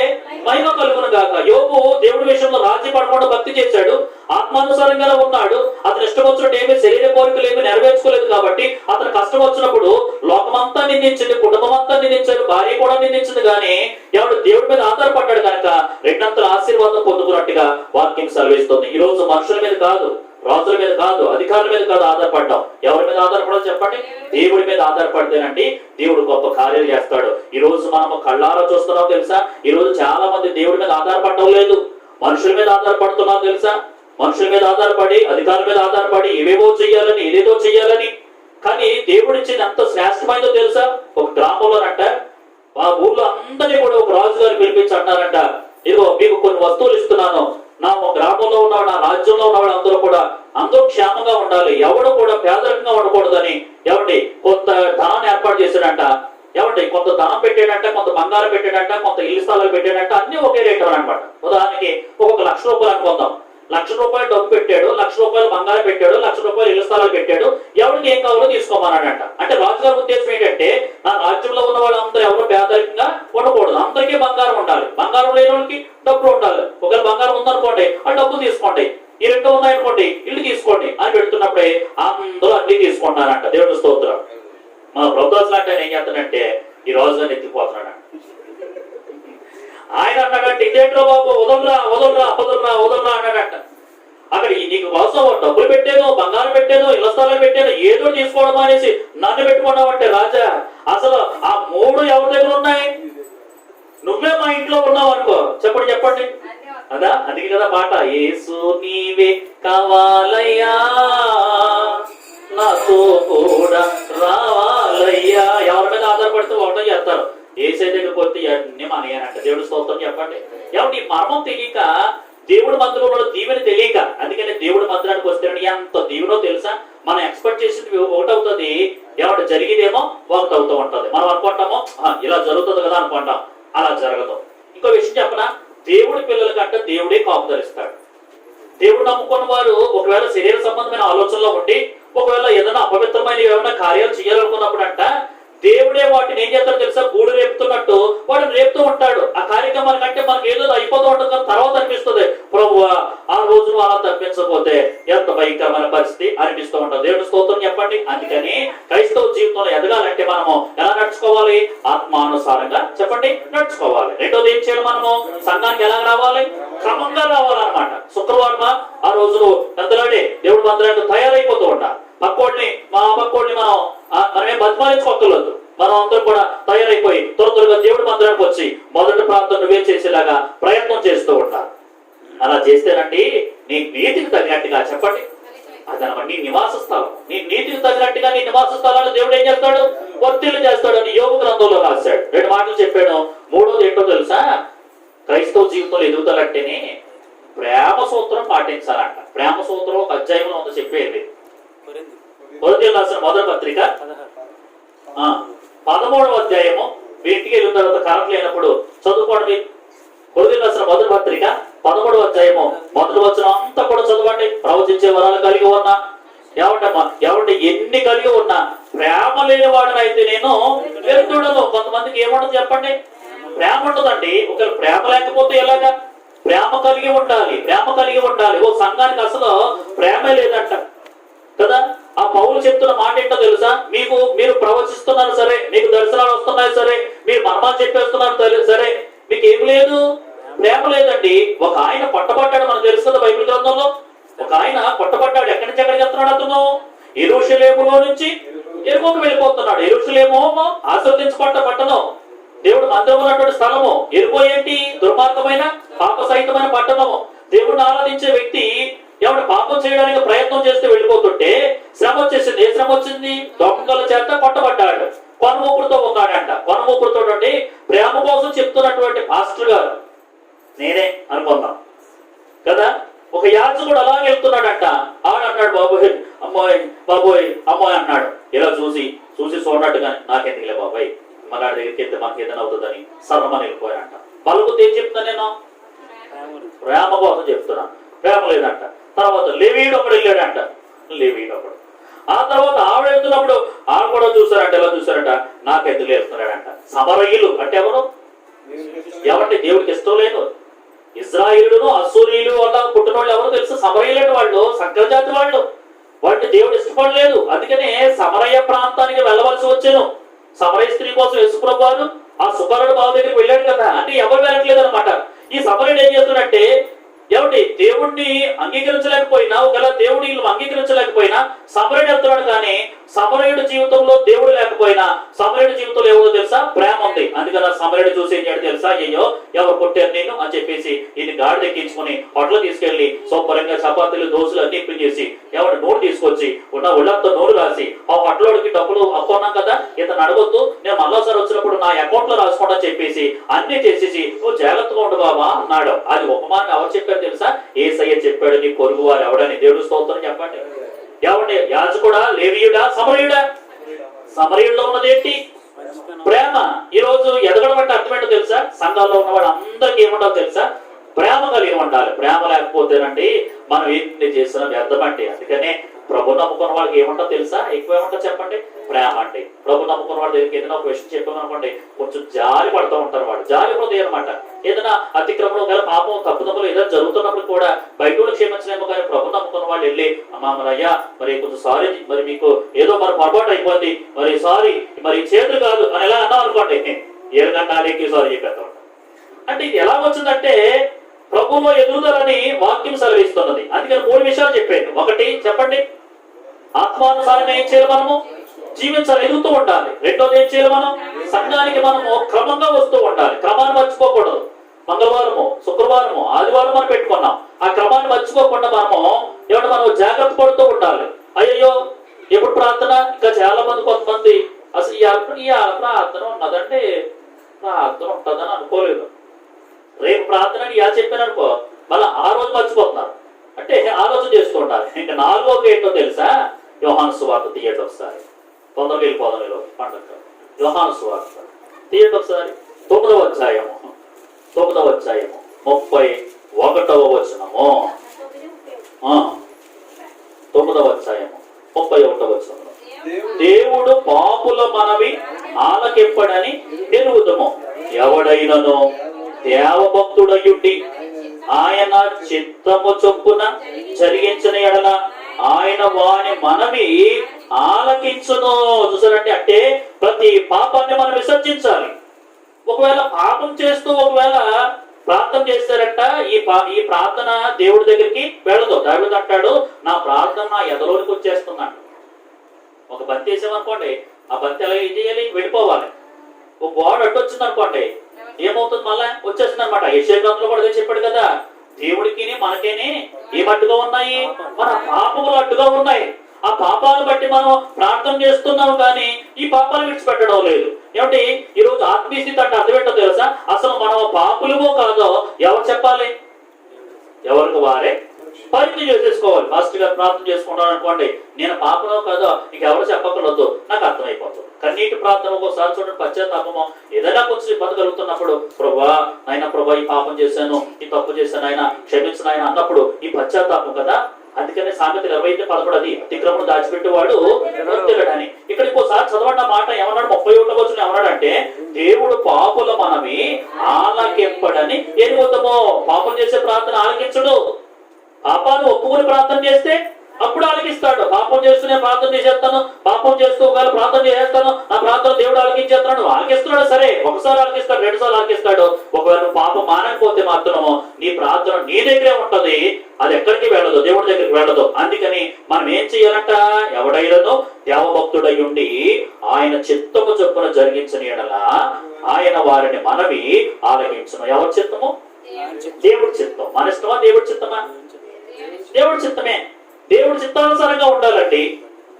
Speaker 1: మహిమ కలుగును గాక. యోబు దేవుడి విషయంలో రాజీ పడకుండా భక్తి చేశాడు, ఆత్మానుసారంగా ఉన్నాడు. అతను ఇష్టం వచ్చినట్టు ఏమీ శరీర కోరికలు ఏమీ నెరవేర్చుకోలేదు కాబట్టి అతను కష్టం వచ్చినప్పుడు లోకమంతా నిందించింది, కుటుంబం అంతా నిందించాడు, భార్య కూడా నిందించింది. కానీ ఎవడు దేవుడి మీద ఆధారపడ్డాడు కనుక రెండంతల ఆశీర్వాదం పొందుకున్నట్టుగా వాక్యం సెలవిస్తుంది. ఈ రోజు మనుషుల మీద కాదు, రాజుల మీద కాదు, అధికారుల మీద కాదు ఆధారపడ్డాం. ఎవరి మీద ఆధారపడాలి చెప్పండి? దేవుడి మీద ఆధారపడితేనండి దేవుడు గొప్ప కార్యాలు చేస్తాడు. ఈ రోజు మనము కళ్ళారా చూస్తున్నాం తెలుసా? ఈ రోజు చాలా మంది దేవుడి మీద ఆధారపడటం లేదు, మనుషుల మీద ఆధారపడుతున్నాం తెలుసా? మనుషుల మీద ఆధారపడి, అధికారుల మీద ఆధారపడి ఏవేవో చెయ్యాలని, ఏదేదో చెయ్యాలని. కానీ దేవుడు ఇచ్చింది ఎంత శ్రేష్టమైందో తెలుసా? ఒక గ్రామంలోనంట, ఆ ఊర్లో అందరినీ కూడా ఒక రాజు గారు పిలిపించి అంటారంట, ఇదిగో మీకు కొన్ని వస్తువులు ఇస్తున్నాను, నా గ్రామంలో ఉన్నవాడు, నా రాజ్యంలో ఉన్నవాడు అందరూ క్షేమంగా ఉండాలి, ఎవడు కూడా పేదరికంగా ఉండకూడదని ఏమండి కొంత ధనాన్ని ఏర్పాటు చేశాడంట. ఏమండి కొంత ధనం పెట్టాడంట, కొంత బంగారం పెట్టాడంట, కొంత ఇల్లు స్థలాలు పెట్టాడంట. అన్ని ఒకే రేట్ అనమాట. ఉదాహరణకి ఒక 1,00,000 రూపాయలు అనుకుందాం. 1,00,000 రూపాయలు డబ్బు పెట్టాడు, 1,00,000 రూపాయలు బంగారం పెట్టాడు, 1,00,000 రూపాయలు ఇల్లు స్థలాలు పెట్టాడు. ఎవరికి ఏం కావాలో తీసుకోమన్నాడంట. అంటే రాజుగారి ఉద్దేశం ఏంటంటే, నా రాజ్యంలో ఉన్న వాళ్ళందరూ ఎవరు పేదరికంగా ఉండకూడదు, అందరికీ బంగారం ఉండాలి, బంగారం లేని వాళ్ళకి డబ్బులు ఉండాలి. ఒకవేళ బంగారం ఉందనుకోండి ఆ డబ్బులు తీసుకోండి, ఈ రెండు ఉన్నాయనుకోండి ఇల్లు తీసుకోండి అని పెడుతున్నప్పుడే అందరూ అన్ని తీసుకుంటున్నారంట. దేవుడు స్తోత్రం. మన ప్రభుత్వం అంటే ఏం చేస్తాడంటే ఈ రోజుగా ఎత్తిపోతున్నాడు. ఆయన అన్నాడంటే ఇదేంట్రో బాబు, వదలరా వదలరా వదలరా వదలరా అన్నాడంట. అక్కడ నీకు కోసం డబ్బులు పెట్టాను, బంగారం పెట్టాను, ఇళ్ల స్థలాలు పెట్టాను, ఏదో తీసుకోవడం అనేసి నన్ను పెట్టుకున్నావంటే రాజా, అసలు ఆ 3 ఎవరి దగ్గర ఉన్నాయి? నువ్వే మా ఇంట్లో ఉన్నావు అనుకో. చెప్పండి అదా, అది కదా మాట. యేసు నీవే కావాలయ్యా, నాతో కూడా రావాలయ్యా. ఎవరి మీద ఆధారపడితే ఒకటో చేస్తారు, ఏసై దగ్గర దగ్గరకు వస్తే ఇవన్నీ మనయేనంట. దేవుడు స్తోత్రం చెప్పండి. ఏమంటే ఈ మర్మం తెలియక దేవుడి మందిరంలో దీవెన తెలియక, అందుకని దేవుడి మందిరానికి వస్తే ఎంత దీవెనో తెలుసా, మనం ఎక్స్పెక్ట్ చేసింది ఒకటి అవుతుంది, ఏమంటే జరిగేదేమో ఒకటి అవుతూ ఉంటుంది. మనం అనుకుంటామో ఇలా జరుగుతుంది కదా అనుకుంటాం, అలా జరగదు. ఇంకో విషయం చెప్పనా, దేవుడి పిల్లల కంటే దేవుడే కాపుదలిస్తాడు. దేవుడు నమ్ముకున్న వారు ఒకవేళ శరీర సంబంధమైన ఆలోచనలో ఉండి ఒకవేళ ఏదైనా అపవిత్రమైన ఏమైనా కార్యాలు చేయాలనుకున్నప్పుడు అంట దేవుడే వాటిని ఏం చేస్తాడో తెలుసా, గూడు రేపుతున్నట్టు వాటిని రేపుతూ ఉంటాడు. ఆ కార్యక్రమాల కంటే మనకి ఏదో అయిపోతూ ఉంటుంది కానీ తర్వాత అనిపిస్తుంది, ప్రభువా ఆ రోజు అలా తప్పించకపోతే ఎంత భయంకరమైన పరిస్థితి అనిపిస్తూ ఉంటుంది. దేవుడు స్తోత్రం చెప్పండి. అందుకని క్రైస్తవ జీవితంలో ఎదగాలంటే మనము ఎలా నడుచుకోవాలి, ఆత్మానుసారంగా చెప్పండి నడుచుకోవాలి. రెండోది ఏం చేయాలి, మనము సంఘానికి ఎలా రావాలి, క్రమంగా రావాలన్నమాట. శుక్రవారం ఆ రోజు పెద్దలాడే దేవుడు మందిరానికి తయారైపోతూ ఉంటారు. పక్కోడిని మనమే బతిమాలించుకోకర్లేదు, మనం అందరం కూడా తయారైపోయి త్వరగా దేవుడి మందిరానికి వచ్చి మొదటి ప్రాంతం నువ్వే చేసేలాగా ప్రయత్నం చేస్తూ ఉంటారు. అలా చేస్తేనండి నీ నీతికి తగినట్టుగా చెప్పండి, అదనమాట నీ నివాస స్థలం, నీ నీతికి తగినట్టుగా నీ నివాస స్థలాన్ని దేవుడు ఏం చేస్తాడు, వర్తిల్లు చేస్తాడు అని యోబు గ్రంథంలో రాశాడు. 2 మాటలు చెప్పాడు. మూడోది ఏంటో తెలుసా, క్రైస్తవ జీవితంలో ఎదుగుదలంటేనే ప్రేమ సూత్రం పాటించాలంట. ప్రేమ సూత్రం ఒక అధ్యాయంలో ఉందో చెప్పేది. కొరింథీయులకు రాసిన మొదటి పత్రిక 13వ అధ్యాయము. ఇంటికి వెళ్ళిన తర్వాత కరెంట్ లేనప్పుడు చదువుకోండి. కొరింథీయులకు రాసిన మొదటి పత్రిక 13వ అధ్యాయము మొదటి వచనం అంతా కూడా చదవండి. ప్రవచించే వరాలు కలిగి ఉన్నా, ఏమంటే ఎన్ని కలిగి ఉన్నా ప్రేమ లేని వాడినైతే నేను వ్యర్థుడను. కొంతమందికి ఏమంటుంది చెప్పండి, ప్రేమ ఉండదండి. ఒకవేళ ప్రేమ లేకపోతే ఎలాగా, ప్రేమ కలిగి ఉండాలి, ప్రేమ కలిగి ఉండాలి. ఓ సంఘానికి అసలు ప్రేమే లేదంట కదా. ఆ పౌలు చెప్తున్న మాట ఏంటో తెలుసా, మీరు ప్రవచిస్తున్నారు సరే, మీకు దర్శనాలు వస్తున్నాయి సరే, మీరు మర్మాలు చెప్పేస్తున్నారు సరే, మీకు ఏమి లేదు, ప్రేమ లేదండి. ఒక ఆయన పట్టబడ్డాడు, మనకు తెలుస్తుంది బైబిల్ గ్రంథంలో. ఒక ఆయన పట్టబడ్డాడు. ఎక్కడి నుంచి ఎక్కడికి వెళ్తున్నాడు అతను, యెరూషలేములో నుంచి యెరికోకు వెళ్ళిపోతున్నాడు. యెరూషలేము ఆశీర్వదించబడ్డ పట్టణం, దేవుడు మందిరం ఉన్నటువంటి స్థలము. యెరికో ఏంటి, దుర్మార్గమైన పాప సహితమైన పట్టణము. దేవుడిని ఆరాధించే వ్యక్తి ఎవడు పాపం చేయడానికి ప్రయత్నం చేస్తే వెళ్ళిపోతుంటే శ్రమ వచ్చేసింది. ఏ శ్రమ వచ్చింది, దొంగల చేత పట్టబడ్డాడు. కొనమూపుడుతో ఉన్నాడంట. కొనమూపుడుతో ప్రేమ కోసం చెప్తున్నటువంటి పాస్టర్ గారు నేనే అనుకున్నాం కదా. ఒక యాజకుడు అలా వెళ్తున్నాడంట. ఆడన్నాడు, బాబోయ్ అమ్మాయి, బాబోయ్ అమ్మాయి అన్నాడు. ఇలా చూసి చూడనట్టుగా నాకెందుకులే బాబాయ్, మన దగ్గరికి వెళ్తే మనకి ఏదైనా అవుతుందని సర్రమని వెళ్ళిపోయాడంట. పలుకుతే ఏం చెప్తున్నా నేను, ప్రేమ కోసం చెప్తున్నా, ప్రేమ లేదంట. తర్వాత లేవీయుడు ఒకడు వెళ్ళాడంట. లేవీయుడు ఒకడు. ఆ తర్వాత ఆవిడ వెళ్తున్నప్పుడు ఆవిడ కూడా చూసారంట. ఎలా చూసారంట, నాకెందుకు వెళ్తున్నాడంట. సమరయులు అంటే ఎవరు, ఎవరంటే దేవుడికి ఇష్టం లేదు. ఇజ్రాయిలును అస్సూరీయులు వల్ల పుట్టిన వాళ్ళు ఎవరు తెలుసు, సమరయులు వాళ్ళు, సంకరజాతి వాళ్ళు. వాటిని దేవుడు ఇష్టపడలేదు. అందుకనే సమరయ ప్రాంతానికి వెళ్ళవలసి వచ్చాను. సమరయ స్త్రీ కోసం యేసుప్రభువు వారు ఆ సుపరుడు బాబు దగ్గరికి వెళ్ళాడు కదా. అంటే ఎవరు వెళ్ళట్లేదు అనమాట. ఈ సమరయుడు ఏం చేస్తున్నాడంటే, ఏమంటే దేవుడిని అంగీకరించలేకపోయినా, ఒకవేళ దేవుడి అంగీకరించలేకపోయినా సమరయుడు వెళ్తున్నాడు. కానీ సమరయుడు జీవితంలో దేవుడు లేకపోయినా సమరయుడు జీవితంలో ఏమో తెలుసా, ప్రేమ ఉంది. అందుకని సమరయుడు చూసి ఏం చేయడం తెలుసా, అయ్యో ఎవరు కొట్టారు నేను అని చెప్పేసి ఇది గాడి ఎక్కించుకుని హోటల్ తీసుకెళ్లి శుభ్రంగా చపాతీలు దోశలు అన్ని ఇప్పించేసి ఎవరు నూనె తీసుకొచ్చి ఉన్న ఒళ్ళంతా నూనె రాసి ఆ హోటల్కి డబ్బులు అక్కున్నాం కదా, ఇతను అడగొద్దు, నేను మళ్ళాసారి వచ్చినప్పుడు నా అకౌంట్ లో రాసుకోండి చేసేసి అన్ని చేసేసి నువ్వు జాగ్రత్తగా ఉండు బాబా అన్నాడు. అది ఉపమానం ఎవరు చెప్పారు తెలుసా, యేసయ్య చెప్పాడు, నీ పొరుగు వారు ఎవడని. దేవుడు స్తోత్రం చెప్పండి. ఎవరి యాజకుడా, లేవీయుడా, సమరయుడా? సమరయుడిలో ఉన్నది ఏంటి, ప్రేమ. ఈ రోజు ఎదగడం అంటే అర్థం ఏంటో తెలుసా, సంఘాల్లో ఉన్నవాడు అందరికీ ఏముండాలో తెలుసా, ప్రేమ కలిగి ఉండాలి. ప్రేమ లేకపోతేనండి మనం ఏంటి చేస్తున్నా వ్యర్థమండి. అందుకనే ప్రభు నమ్ముకున్న వాళ్ళకి ఏమంటో తెలుసా, ఎక్కువ ఏమంటో చెప్పండి, ప్రేమ అండి. ప్రభు నమ్ముకున్న వాళ్ళ దగ్గరికి ఏదైనా ఒక విషయం చెప్పామనుకోండి కొంచెం జాలి పడుతూ ఉంటారు. వాడు జాలి హృదయం అనమాట. ఏదైనా అతిక్రమణం ఒకవేళ పాపం తప్పుదప్పులు ఏదైనా జరుగుతున్నప్పుడు కూడా బయట వాళ్ళు క్షమించలేమో, కానీ ప్రభు నమ్ముకున్న వాళ్ళు వెళ్ళి అమ్మా మరి అయ్యా మరి కొంచెం సారీ, మరి మీకు ఏదో మరి పొరపాటు అయిపోయింది, మరి సారీ, మరి చేతులు కాదు అని ఎలా అన్నాం అనుకోండి, 7 గంటలకి సారీ చెప్పేస్తా ఉంటాం. అంటే ఇది ఎలా వచ్చిందంటే ప్రభువులో ఎదుగుదలని వాక్యం సెలవిస్తున్నది. అందుకని 3 విషయాలు చెప్పాను. ఒకటి చెప్పండి, ఆత్మానుసారంగా ఏం చేయాలి, మనము జీవించాలి, ఎదుగుతూ ఉండాలి. రెండోది ఏం చేయాలి, మనం సంఘానికి మనము క్రమంగా వస్తూ ఉండాలి. క్రమాన్ని మర్చిపోకూడదు. మంగళవారము, శుక్రవారము, ఆదివారం మనం పెట్టుకున్నాం. ఆ క్రమాన్ని మర్చిపోకుండా మనం జాగ్రత్త పడుతూ ఉండాలి. అయ్యో ఎప్పుడు ప్రార్థన, ఇంకా చాలా మంది కొంతమంది అసలు ఈ ప్రార్థన ఉన్నదండి, ప్రార్థన ఉంటుందని అనుకోలేదు. రేపు ప్రార్థన ఇలా చెప్పాను అనుకో, మళ్ళీ ఆ రోజు మర్చిపోతున్నారు. అంటే ఆలోచన చేస్తూ ఉండాలి. ఇంకా 4వ ఏంటో తెలుసా? యోహాను సువార్త తీయండి ఒకసారి. తొందరగా వెళ్ళిపోదాం ఈరోజు పండుగ. యోహాను సువార్త తీయండి ఒకసారి. 9వ అధ్యాయము 31వ వచనము. 9వ అధ్యాయము 31వ వచనము. దేవుడు పాపుల మనవి ఆలకింపడని ఎరుగుదము. ఎవడైనను దేవభక్తుడయుండి ఆయన చిత్తము చొప్పున జరిగించిన ఎడల ఆయన వాని మనవి ఆలకించును. చూసారంటే అంటే ప్రతి పాపాన్ని మనం విసర్జించాలి. ఒకవేళ పాపం చేస్తూ ఒకవేళ ప్రార్థన చేస్తారంట, ఈ ప్రార్థన దేవుడి దగ్గరికి వెళ్ళదు. దావీదు అంటాడు, నా ప్రార్థన నా ఎదలోనికి వచ్చేస్తుందంట. ఒక బంతి వేసామనుకోండి, ఆ బంతి ఎలా ఏం చేయాలి? వెళ్ళిపోవాలి. ఒక గోడ అడ్డు వచ్చింది అనుకోండి, ఏమవుతుంది? మళ్ళా వచ్చేస్తుంది అనమాట. యెషయా గ్రంథంలో కూడా అదే చెప్పాడు కదా, దేవుడికి మనకేనే ఏమట్టుగా ఉన్నాయి? మన పాపములు అడ్డుగా ఉన్నాయి. ఆ పాపాలను బట్టి మనం ప్రార్థన చేస్తున్నాం, కానీ ఈ పాపాలు విడిచిపెట్టడం లేదు. ఏమంటే ఈరోజు ఆత్మీయ స్థితి అంటే అర్థం ఏంటో తెలుసా? అసలు మనం పాపులమో కాదో ఎవరు చెప్పాలి? ఎవరికి వారే పరిచయం చేసేసుకోవాలి. ఫాస్ట్ గా ప్రార్థన చేసుకుంటాను అనుకోండి, నేను పాపనో కాదో ఇంకెవరు చెప్పకూడదు, నాకు అర్థమైపోతుంది. కన్నీటి ప్రార్థన ఒకసారి చూడండి, పశ్చాత్తాపము ఏదైనా కొంచెం ఇబ్బంది కలుగుతున్నప్పుడు, ప్రభా ఆయన ప్రభా ఈ పాపం చేశాను, ఈ తప్పు చేశాను, ఆయన క్షమించిన ఆయన అన్నప్పుడు ఈ పశ్చాత్తాపం కదా. అందుకనే సామెతలు 25:11 అది అతిక్రమను దాచిపెట్టేవాడు వర్ధిల్లడని. ఇక్కడ ఇంకోసారి చదవండి మాట. ఏమన్నాడు? 31వ వచనం ఏమన్నాడంటే, దేవుడు పాపుల మనవి ఆలకింపడని ఎరుగుదము. పాపం చేసే ప్రార్థన ఆలకించడు. పాపాన్ని ఒప్పుకొని ప్రార్థన చేస్తే అప్పుడు ఆలకిస్తాడు. పాపం చేస్తూనే ప్రార్థన చేసేస్తాను, పాపం చేస్తూ ఒకవేళ ప్రార్థన చేసేస్తాను, నా ప్రార్థన దేవుడు ఆలకించేస్తున్నాడు. ఆలకిస్తున్నాడు సరే, ఒకసారి ఆలకిస్తాడు, 2 సార్లు ఆలకిస్తాడు. ఒకవేళ పాపం మానకపోతే మాత్రము నీ ప్రార్థన నీ దగ్గరే ఉంటది, అది ఎక్కడికి వెళ్ళదు, దేవుడి దగ్గరికి వెళ్ళదు. అందుకని మనం ఏం చెయ్యాలంట? ఎవడైనను దేవభక్తుడై ఉండి ఆయన చిత్తము చొప్పున జరిగించిన ఎడల ఆయన వారిని మనవి ఆలకించును. ఎవరి చిత్తము? దేవుడి చిత్తం. మన ఇష్టమా? దేవుడి చిత్తమా? దేవుడి చిత్తమే. దేవుడి చిత్తానుసారంగా ఉండాలండి.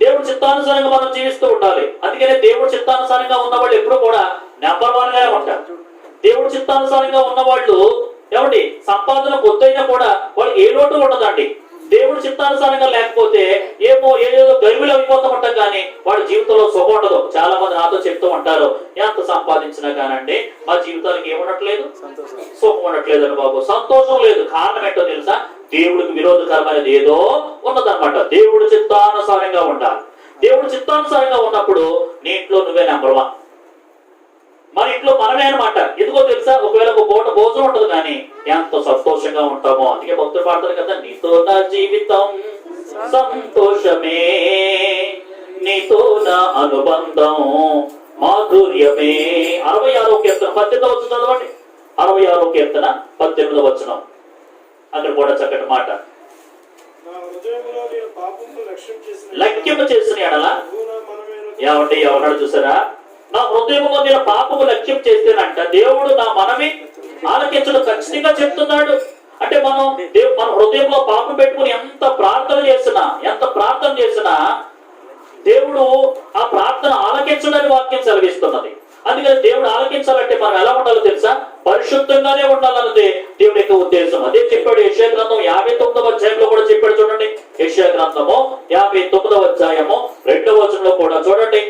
Speaker 1: దేవుడి చిత్తానుసారంగా మనం జీవిస్తూ ఉండాలి. అందుకనే దేవుడి చిత్తానుసారంగా ఉన్న వాళ్ళు ఎప్పుడు కూడా నెంబర్ 1 గానే ఉంటారు. దేవుడి చిత్తానుసారంగా ఉన్న వాళ్ళు ఏమండి సంపాదన కొద్దైనా కూడా వాళ్ళకి ఏ లోటు ఉండదండి. దేవుడి చిత్తానుసారంగా లేకపోతే ఏదో గర్విలో అయిపోతూ ఉంటాం, కానీ వాడి జీవితంలో సుఖం ఉండదు. చాలా మంది నాతో చెప్తూ ఉంటారు, ఎంత సంపాదించినా కానండి మా జీవితానికి ఏముండట్లేదు, సుఖం ఉండట్లేదు అని బాబు, సంతోషం లేదు. కారణం ఏంటో తెలుసా? దేవుడికి విరోధకరమైనది ఏదో ఉన్నదన్నమాట. దేవుడి చిత్తానుసారంగా ఉండాలి. దేవుడి చిత్తానుసారంగా ఉన్నప్పుడు నీ ఇంట్లో నువ్వే నెంబర్ 1, మన ఇంట్లో మనమే అనమాట. ఎందుకో తెలుసా? ఒకవేళ ఒక పూట భోజనం ఉంటుంది, కానీ ఎంత సంతోషంగా ఉంటామో. అందుకే భక్తులు పాడతారు కదా, నీతో నా జీవితం సంతోషమే, నీతో నా అనుబంధం మాధుర్యమే. 66వ కీర్తన 18వ వచనం చదవండి. 66వ కీర్తన 18వ వచనం. అక్కడ కూడా చక్కటి మాట. లక్ష్యము చేసిన ఎడల ఏమంటే ఎవరన్నాడు చూసారా? నా హృదయంలో నేను పాపము లక్ష్యం చేస్తేనంట దేవుడు నా మనవి ఆలకించడం ఖచ్చితంగా చెప్తున్నాడు. అంటే మనం మన హృదయంలో పాపం పెట్టుకుని ఎంత ప్రార్థన చేసినా దేవుడు ఆ ప్రార్థన ఆలకించడని వాక్యం సెలవిస్తున్నది. అందుకని దేవుడు ఆలకించాలంటే మనం ఎలా ఉండాలో తెలుసా? పరిశుద్ధంగానే ఉండాలన్నదే దేవుడి యొక్క ఉద్దేశం. అదే చెప్పాడు యెషయా గ్రంథం 59వ అధ్యాయంలో కూడా చెప్పాడు. చూడండి, యెషయా గ్రంథము 59వ అధ్యాయము 2వ వచనంలో కూడా చూడండి.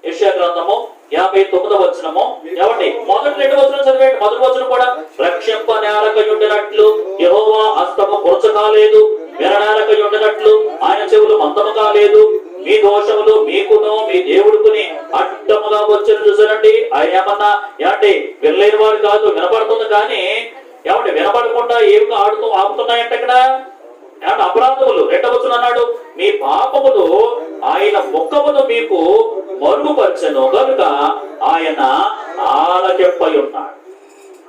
Speaker 1: యెషయా గ్రంథము 59వ వచనము ఏమండి మొదటి 2 వచనం చదివేయండి. మొదటి వచనం కూడా, రక్షింపనేరకయుండినట్లు యెహోవా హస్తము కొరచ కాలేదు, విననేరకయుండినట్లు ఆయన చెవులు మందము కాలేదు, మీ దోషములు మీకును మీ దేవుడుకుని అడ్డముగా వచ్చిన. చూసారండి, ఆయన ఏమన్నా ఏమండి వినలేని వాడు కాదు, వినపడుతుంది. కానీ ఏమండి వినపడకుండా ఏమి ఆపుతున్నాయంటే ఇక్కడ ఏమంటే అపరాధములు. 2వ వచనం అన్నాడు, మీ పాపములు ఆయన ముఖమును మీకు మరుగుపరచెను గనుక ఆయన ఆలకింపై ఉన్నాడు.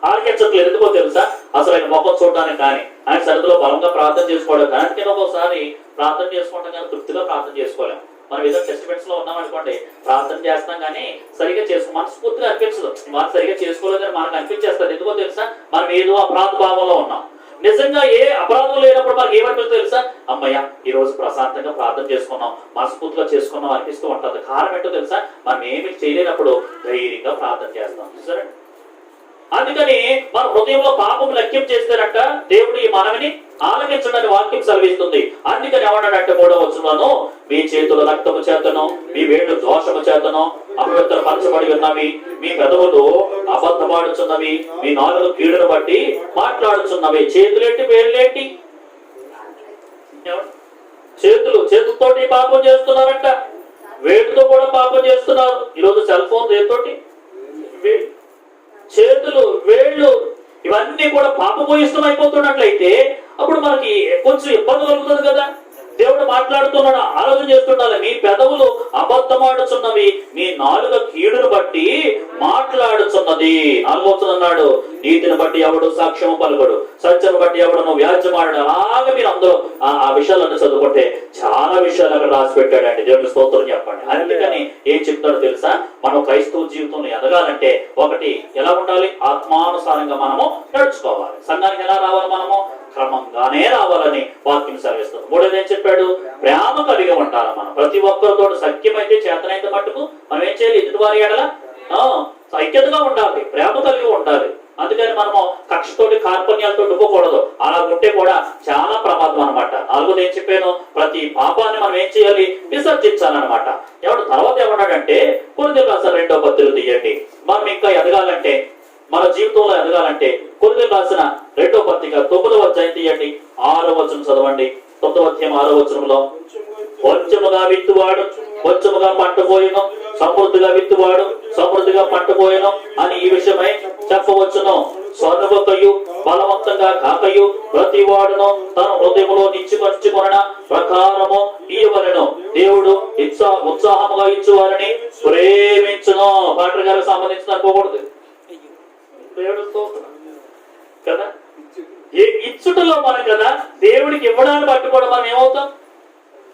Speaker 1: ఆలకించట్లేదు. ఎందుకో తెలుసా? అసలు ఆయన ముఖం చూడడానికి కానీ ఆయన సరిధిలో బలంగా ప్రార్థన చేసుకోవడం కానీ. అందుకని ఒకసారి ప్రార్థన చేసుకుంటాం కానీ తృప్తిగా ప్రార్థన చేసుకోలేము. మనం ఏదో టెస్టిమెంట్స్ లో ఉన్నాం అనుకోండి, ప్రార్థన చేస్తాం కానీ సరిగా మనస్ఫూర్తిగా అనిపించదు. మనం సరిగా చేసుకోలేదని మనకు అనిపించేస్తుంది. ఎందుకో తెలుసా? మనం ఏదో అపరాధ భావంలో ఉన్నాం. నిజంగా ఏ అపరాధం లేనప్పుడు మనకి ఏమనిపిస్తుంది తెలుసా? అమ్మయ్య ఈ రోజు ప్రశాంతంగా ప్రార్థన చేసుకున్నాం, మనస్ఫూర్తిగా చేసుకున్నాం అనిపిస్తూ ఉంటుంది. కారణం ఏంటో తెలుసా? మనం ఏమి చేయలేనప్పుడు ధైర్యంగా ప్రార్థన చేస్తాం. చూసారండి, అందుకని మన హృదయంలో పాపం లక్ష్యం చేస్తారంట దేవుడు ఈ మనవిని ఆలకించడని వాక్యం సెలవిస్తుంది. అందుకని ఏమన్నాడంటే 3వ వచనంలో, మీ చేతుల రక్తము చేతను మీ వేళ్ళు దోషము చేతను అపవిత్రపరచబడి ఉన్నవి, మీ పెదవులు అబద్ధమాడుచున్నవి, మీ నాలుగు కీడును బట్టి మాట్లాడుచున్నవి. చేతులేంటి వేళ్ళేంటి? చేతులతోటి పాపం చేస్తున్నారంట, వేటితో కూడా పాపం చేస్తున్నారు. ఈరోజు సెల్ ఫోన్ దేనితోటి? చేతులు, వేళ్ళు ఇవన్నీ కూడా పాపభూయిష్టం అయిపోతున్నట్లయితే అప్పుడు మనకి కొంచెం ఇబ్బంది కలుగుతుంది కదా. దేవుడు మాట్లాడుతున్నాడు, ఆలోచన చేస్తుండాలి. మీ పెదవులు అబద్ధమాడుచున్నవి, మీ నాలుక కీడును బట్టి మాట్లాడుచున్నది. ఆలోచనన్నాడు, నీతిని బట్టి ఎవడు సాక్ష్యము పలుకడు, సత్యను బట్టి ఎవడను వ్యాజ్యమాడు. అలాగే మీరు అందరూ ఆ విషయాలన్నీ చదువుకుంటే చాలా విషయాలు అక్కడ రాసి పెట్టాడండి. దేవుని స్తోత్రం చెప్పండి. అందుకని ఏం చెప్తాడో తెలుసా, మనం క్రైస్తవ జీవితంలో ఎదగాలంటే ఒకటి ఎలా ఉండాలి? ఆత్మానుసారంగా మనము నడుచుకోవాలి. సంఘానికి ఎలా రావాలి? మనము క్రమంగానే రావాలని వాక్యం సెలవిస్తుంది. 3వది ఏం చెప్పాడు? ప్రేమ కలిగి ఉంటారు. మనం ప్రతి ఒక్కరితో సఖ్యమైతే చేతనైతే మట్టుకు మనం ఏం చేయాలి? ఎదుటివారి ఎడల ఐక్యతగా ఉండాలి, ప్రేమ కలిగి ఉండాలి. అందుకని మనము కక్షతోటి కార్పణ్యాలతో ఇవ్వకూడదు. అలా ఉంటే కూడా చాలా ప్రమాదం అనమాట. 4వది ఏం చెప్పాను? ప్రతి పాపాన్ని మనం ఏం చేయాలి? విసర్జించాలన్నమాట. ఎవడు తర్వాత ఏమన్నాడంటే, కొరింథీయులకు రాసిన 2వ పత్రిక తీయండి. మనం ఇంకా ఎదగాలంటే, మన జీవితంలో ఎదగాలంటే కొరింథీయులకు రాసిన 2వ పత్రిక 9వ అధ్యాయం తీయండి. 6వ వచనం చదవండి. 9వ అధ్యాయం 6వ వచనంలో, కొంచెముగా విత్తువాడు కొంచెముగా పంట పోయిను, సమృద్ధిగా విత్తువాడు సమృద్ధిగా పంట పోయిను అని ఈ విషయమై చెప్పవచ్చును. స్వర్ణముకయు బలవంతంగా కాకయు ప్రతి వాడును తన హృదయములో నిశ్చయించుకొనిన ప్రకారము ఇయ్యవలెను. దేవుడు ఉత్సాహముగా ఇచ్చువారిని ప్రేమించును. పాటర్ గారికి సంబంధించిన అనుకోకూడదు కదా. ఇచ్చుటలో మనం కదా దేవుడికి ఇవ్వడానికి పట్టుకోవడం మనం ఏమవుతాం?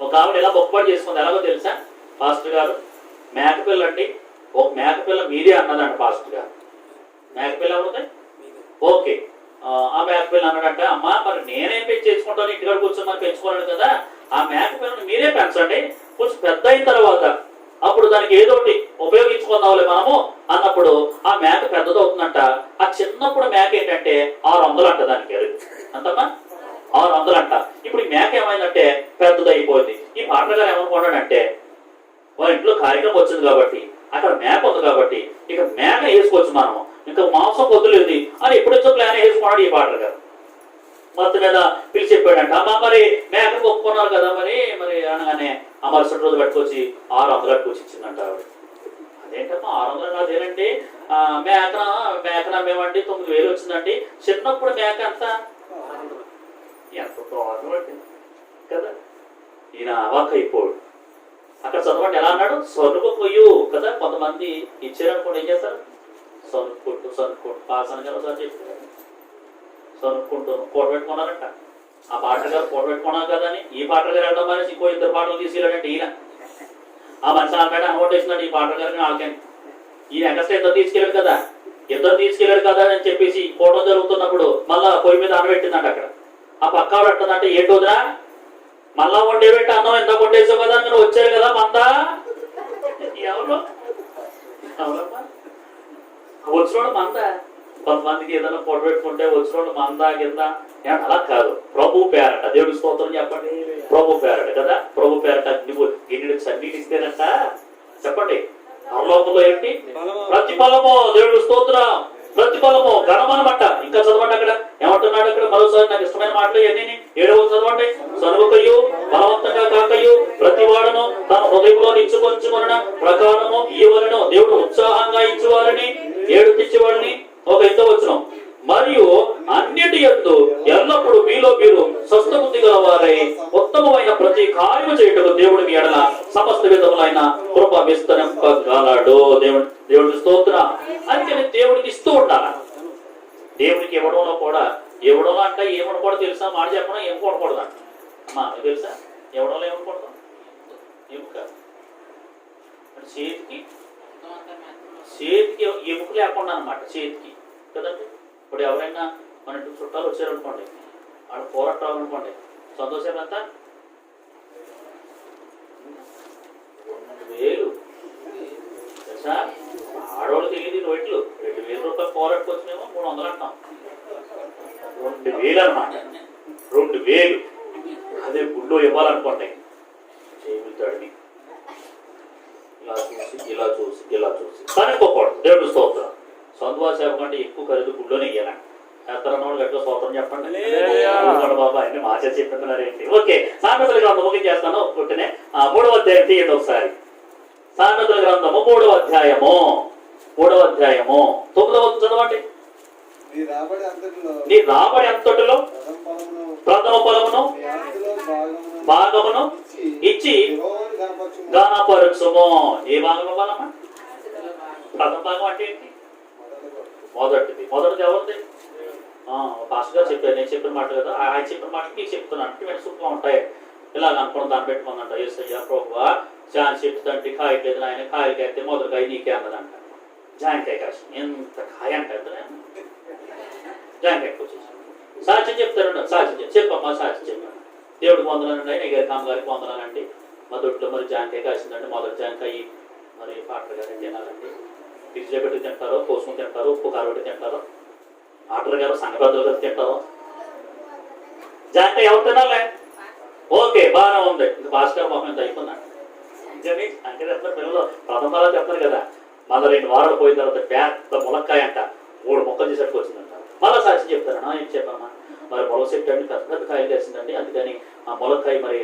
Speaker 1: ఒక ఆవిడ ఎలా బొక్కపాటు చేసుకుంది, ఎలాగో తెలుసా? పాస్టర్ గారు మేకపిల్ల అండి, ఒక మేకపిల్ల మీదే అన్నదంట పాస్టర్ గారు. మేకపిల్ల అవుతాయి ఓకే. ఆ మేకపిల్ల అన్నాడంట, అమ్మా మరి నేనేం పెంచేసుకుంటాను, ఇంటికాడ కూర్చొని మనం పెంచుకోలేను కదా, ఆ మేకపిల్లని మీరే పెంచండి, కొంచెం పెద్ద అయిన తర్వాత అప్పుడు దానికి ఏదోటి ఉపయోగించుకుందాంలే మనము అన్నప్పుడు ఆ మేక పెద్దదవుతుందంట. ఆ చిన్నప్పుడు మేక ఏంటంటే 600 అంట దానికి అంతమ్మా 600 అంట. ఇప్పుడు ఈ మేక ఏమైందంటే పెద్దదైపోయింది. ఈ పాటలు గారు ఏమనుకున్నాడంటే, వాళ్ళ ఇంట్లో కార్యక్రమం వచ్చింది కాబట్టి, అక్కడ మేక ఉంది కాబట్టి ఇక మేక వేసుకోవచ్చు మనము, ఇంకా మాంసం పొద్దులేదు అని ఎప్పుడొచ్చో ప్లాన్ వేసుకున్నాడు ఈ పాటలు గారు. మొత్తం మీద పిలిచి చెప్పాడంట, అమ్మ మరి మేకకు ఒప్పుకున్నారు కదా మరి మరి అనగానే ఆ మరుసటి రోజు పట్టుకొచ్చి 600 పట్టుకొచ్చి ఇచ్చిందంట ఆవిడ. అదేంటమ్మా 600 కాదేనండి, మేకన మేమండి 9000 వచ్చిందండి. చిన్నప్పుడు మేక అంత ఎంత దారుణం అండి కదా. ఈయన అవాక్ అయిపోడు. అక్కడ చదవండి ఎలా అన్నాడు, సరుకు పొయ్యు కదా. కొంతమంది ఇచ్చారనుకోండి ఏం చేస్తారు, సరుక్కుంటూ పాసన గారు ఒకసారి చెప్పారు, సరుక్కుంటూ కూడ పెట్టుకున్నారంట. ఆ పాటలు గారు కూడ పెట్టుకున్నారు కదా అని ఈ పాటలు గారు వెళ్ళడం అనేసి ఇంకో 2 పాటలు తీసుకెళ్ళాడంటే ఈయన. ఆ మనిషి ఆల్రెడీ అనౌట్ వేసినాడు ఈ పాటలు గారిని వాళ్ళకని. ఈయన ఎక్కడ ఇద్దరు తీసుకెళ్ళాడు కదా అని చెప్పేసి కోటం జరుగుతున్నప్పుడు మళ్ళా పొయ్యి మీద అనబెట్టిందంట అక్కడ. ఆ పక్కాడు అంటుందంటే, ఏంటి వదినా మళ్ళా వండేబెట్టి అన్నం ఎంత కొట్టేసావు కదా, మీరు వచ్చారు కదా మందా ఎవరు వచ్చినోడు మంద. కొంతమందికి ఏదైనా పొడ పెట్టుకుంటే వచ్చినోడు మంద కింద అలా కాదు. ప్రభు పేరట, దేవుడి స్తోత్రం చెప్పండి. ప్రభు పేరట కదా, ప్రభు పేరట గిన్నెడు చన్నీళ్ళు ఇస్తేనంట చెప్పండి. పరలోకంలో ఏంటి ప్రతిఫలము, దేవుడి స్తోత్రం ప్రతిఫలము ఘనమనమాట. ఇంకా చదవండి అక్కడ ఏమంటున్నాడు, అక్కడ మరోసారి నాకు ఇష్టమైన మాటలు ఎన్ని 7వ చదవండి. సనుకయు బలవంతంగా కాకయు ప్రతి వాడును తన హృదయంలో ఇచ్చుకొంచుకొనిన ప్రకారము ఇవ్వలను. దేవుడు ఉత్సాహంగా ఇచ్చేవారిని 7 తెచ్చేవాడిని ఒక ఇంత వచ్చును. మరియు అన్నిటి యందు ఎల్లప్పుడు మీలో మీరు స్వస్థబుద్ధి గల వారై ఉత్తమమైన ప్రతి కార్యము చేయటకు దేవుడు మీ ఎడల సమస్త విధములైన కృప విస్తరింపగలడు. దేవుడికి స్తోత్రం. అందుకని దేవుడికి ఇస్తూ ఉండాలి. దేవుడికి ఇవ్వడంలో కూడా, ఇవ్వడంలో అంటే ఏమని కూడా తెలుసా, మాట చెప్పడం ఏం కొనకూడదు అంట అమ్మా, తెలుసా ఇవ్వడంలో ఏమనకూడదు, ఎముక చేతికి ఎముక లేకుండా అనమాట, చేతికి కదండి. ఇప్పుడు ఎవరైనా మన ఇంటికి చుట్టాలు వచ్చారనుకోండి, ఆడ పోరాటాలు అనుకోండి, సంతోషం ఎంత 2000 తెలుసా. ఆడవాళ్ళు తెలియదు 2,000 రూపాయలు పోరాడుకొచ్చినేమో 300 అంటాం. 2000 అన్నమాట. 2000 అదే గుళ్ళో ఇవ్వాలనుకోండి చేతులు తడిమి ఇలా చూసి కనుక్కోకూడదు. దేవుడు స్తోత్రం. సందువా సేవ కంటే ఎక్కువ ఖరీదు గుళ్ళోనే ఇయ్యాలండి. ఎత్తరన్నోడు గట్ల స్తోత్రం చెప్పండి బాబా అన్ని మాచే చెప్తున్నారేంటి. ఓకే, సామెతల గ్రంథం ముగించేస్తాను. పుట్టినే 3వ అధ్యాయం తీయండి ఒకసారి. సామెతల గ్రంథము 3వ అధ్యాయము 9వ చదవండి. నీ రాబడి అంతటిలో ప్రథమ ఫలమును భాగమును ఇచ్చి గానపరచుము. ఏ భాగం ఇవ్వాలమ్మా? ప్రథమ భాగం అంటే ఏంటి? మొదటిది ఎవరిది? పాస్టర్ గారు చెప్పారు, నేను చెప్పిన మాట కదా, ఆయన చెప్పిన మాట నీకు చెప్తున్నాను అంటే నేను సూపర్గా ఉంటాయి. ఇలాగ అనుకున్న దాన్ని పెట్టుకుందంట. ఏసయ్యా ప్రభువా జాన్ చెప్తుంటే కాయట్లేదు, ఆయన కాయలకి అయితే మొదటికాయ నీకే అన్నదంట. జాంకాయ కాసి ఎంత కాయ అంటే జాంకాయకి వచ్చేసి సాక్ష్యం చెప్తారంట. సాక్ష్యం చెప్పమ్మా, సాక్ష్యం చెప్పాను. దేవుడికి వందనాలండి, ఆయన గారి కామగారికి వందనాలండి. మా దొడ్లో మరి జాంకాయ కాసిందండి. మొదటి జాంకాయ మరి పాటలు గారు తినాలండి. ఫ్రిడ్జ్లో పెట్టి తింటారో, కోసుకుని తింటారో, ఉప్పు కారం పెట్టి తింటారో, ఆటలు గారు సంగబద్దలు కలిసి తింటారో. జాంకాయ ఎవరు తినాలే? ఓకే, బాగానే ఉంది. ఇంకా భాస్కర్ మొహం ఎంత అయిపోయిందండి. ఇంకని అంటే చెప్తారు పిల్లలు ప్రథమాలు చెప్తారు కదా. మళ్ళీ 2 వారాలు పోయిన తర్వాత పెద్ద ములక్కాయ అంట 3 మొక్కలు చేసేట్టు వచ్చిందంట. మళ్ళీ సాక్షి చెప్తారన్నా, ఏం చెప్పమ్మా మరి మొలక చెట్టు అండి పెద్ద పెద్ద కాయలు వేసిందండి. అందుకని ఆ మొలక్కాయ మరి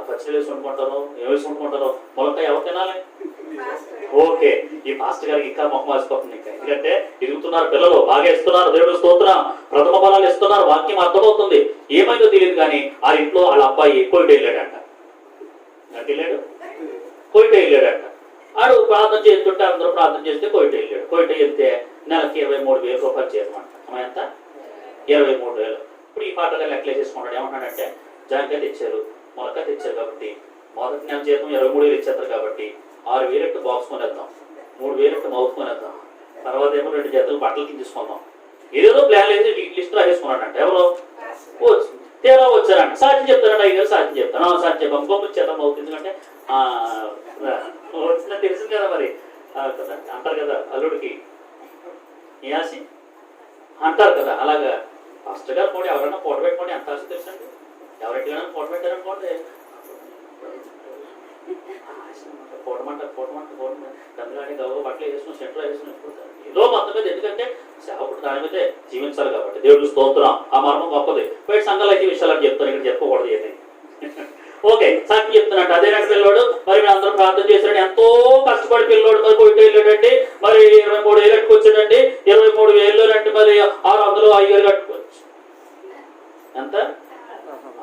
Speaker 1: పచ్చడి వేసి వండుకుంటారో ఏం వేసి వండుకుంటారో మొలక్కాయ ఎవరు తినాలి? ఓకే, ఈ మాస్టర్ గారికి ఇంకా మొహం వేసిపోతుంది. ఇంకా ఎందుకంటే ఎదుగుతున్నారు పిల్లలు, బాగా ఇస్తున్నారు. దేవుడు స్తోత్రం. ప్రథమ ఫలాలు ఇస్తున్నారు. వాక్యం అర్థమవుతుంది. ఏమైందో తెలియదు కానీ ఆ ఇంట్లో వాళ్ళ అబ్బాయి కోయిట వెళ్ళాడంట. వెళ్ళాడు, కోయిట వెళ్ళాడంట. ఆడు ప్రార్థన చేస్తుంటే అందరూ ప్రార్థన చేస్తే కోయిట వెళ్ళాడు. కోయిట వెళ్తే నెలకి 23,000 రూపాయలు చేయమంట. అమ్మాయి ఎంత? 23,000. ఇప్పుడు ఈ పాటగా లెక్కలే చేసుకుంటాడు. ఏమంటాడంటే జాంకాయ తెచ్చారు, మొలక తెచ్చారు కాబట్టి మొదటి నెల జీతం 23,000 ఇచ్చేస్తారు కాబట్టి 6,000 బాక్స్ కొనేద్దాం, 3,000 మౌత్ కొనేద్దాం, తర్వాత ఏమో 2 జతలు బట్టలు తీసుకుందాం. ఏదేదో ప్లాన్ వేసి లిస్ట్ రాసేసుకున్నాడంట. ఎవరో తేడా వచ్చారంట. సాధ్యం చెప్తారంట. 5 వేలు సాధ్యం చెప్తాను. సాధ్యం చెప్పాము గొప్ప చేద్దాం అవుతుంది. ఎందుకంటే వచ్చిన తెలిసింది కదా మరి అంటారు కదా అల్లుడికి ఏసి అంటారు కదా. అలాగా ఫస్ట్ గారు పోటీ ఎవరైనా ఫోటో పెట్టుకోండి ఎంత ఆశ తెలుసండి. ఎవరైనా ఫోటో పెట్టారనుకోండి గందగానే గవ్వ బట్టలు వేసుకుని సెంట్లో వేసుకుని వెళ్ళిపోతారు. ఏదో మొత్తం మీద. ఎందుకంటే సేవకుడు దాని మీదే జీవించాలి కాబట్టి. దేవుడు స్తోత్రం. ఆ మర్మం గొప్పది. బయట సంఘాలు అయితే విషయాలు చెప్తాను, ఇక్కడ చెప్పకూడదు ఏదైనా. ఓకే, సాక్షి చెప్తున్నట్టు అదేనాటి పిల్లోడు మరి మీరు అందరూ ప్రార్థన చేశాడు. ఎంతో కష్టపడి పిల్లోడు మరి పోయిట వెళ్ళాడండి. మరి 23,000 కట్టుకొచ్చాడండి. 23,000 మరి 600 5,000 కట్టుకోవచ్చు. ఎంత?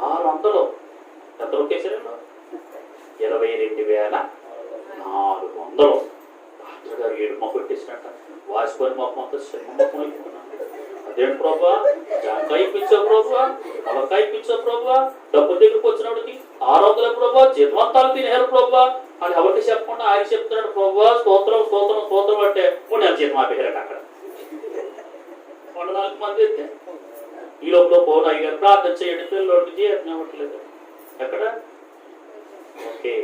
Speaker 1: 600 ఎంత ఒకేసారి 22,400. డాక్టర్ గారు 7 మొక్క పెట్టేసినట్ట. వాసిపోయిన మొక్క మొత్తం శ్రమ మొక్కం అయిపోతున్నాను. అదేంటి ప్రభా, జాంకాయ ఇప్పించావు ప్రభా, మొలకాయ ఇప్పించావు ప్రభా, డబ్బుల దగ్గరకు వచ్చినప్పటికి 600 ప్రభా, జీతవంతాలు తినేరు ప్రభా అని ఎవరికి చెప్పకుండా ఆయన చెప్తున్నాడు. ప్రభా స్తోత్రం స్తోత్రం స్తోత్రం అంటే 3 నెలల జీతం ఆపేయారట. అక్కడ 4 మంది అయితే ఈ లోపల పోను అయ్యారు. ప్రార్థన చేయండి, పిల్లలకి జీతం ఇవ్వట్లేదు. ఎక్కడ? ఓకే,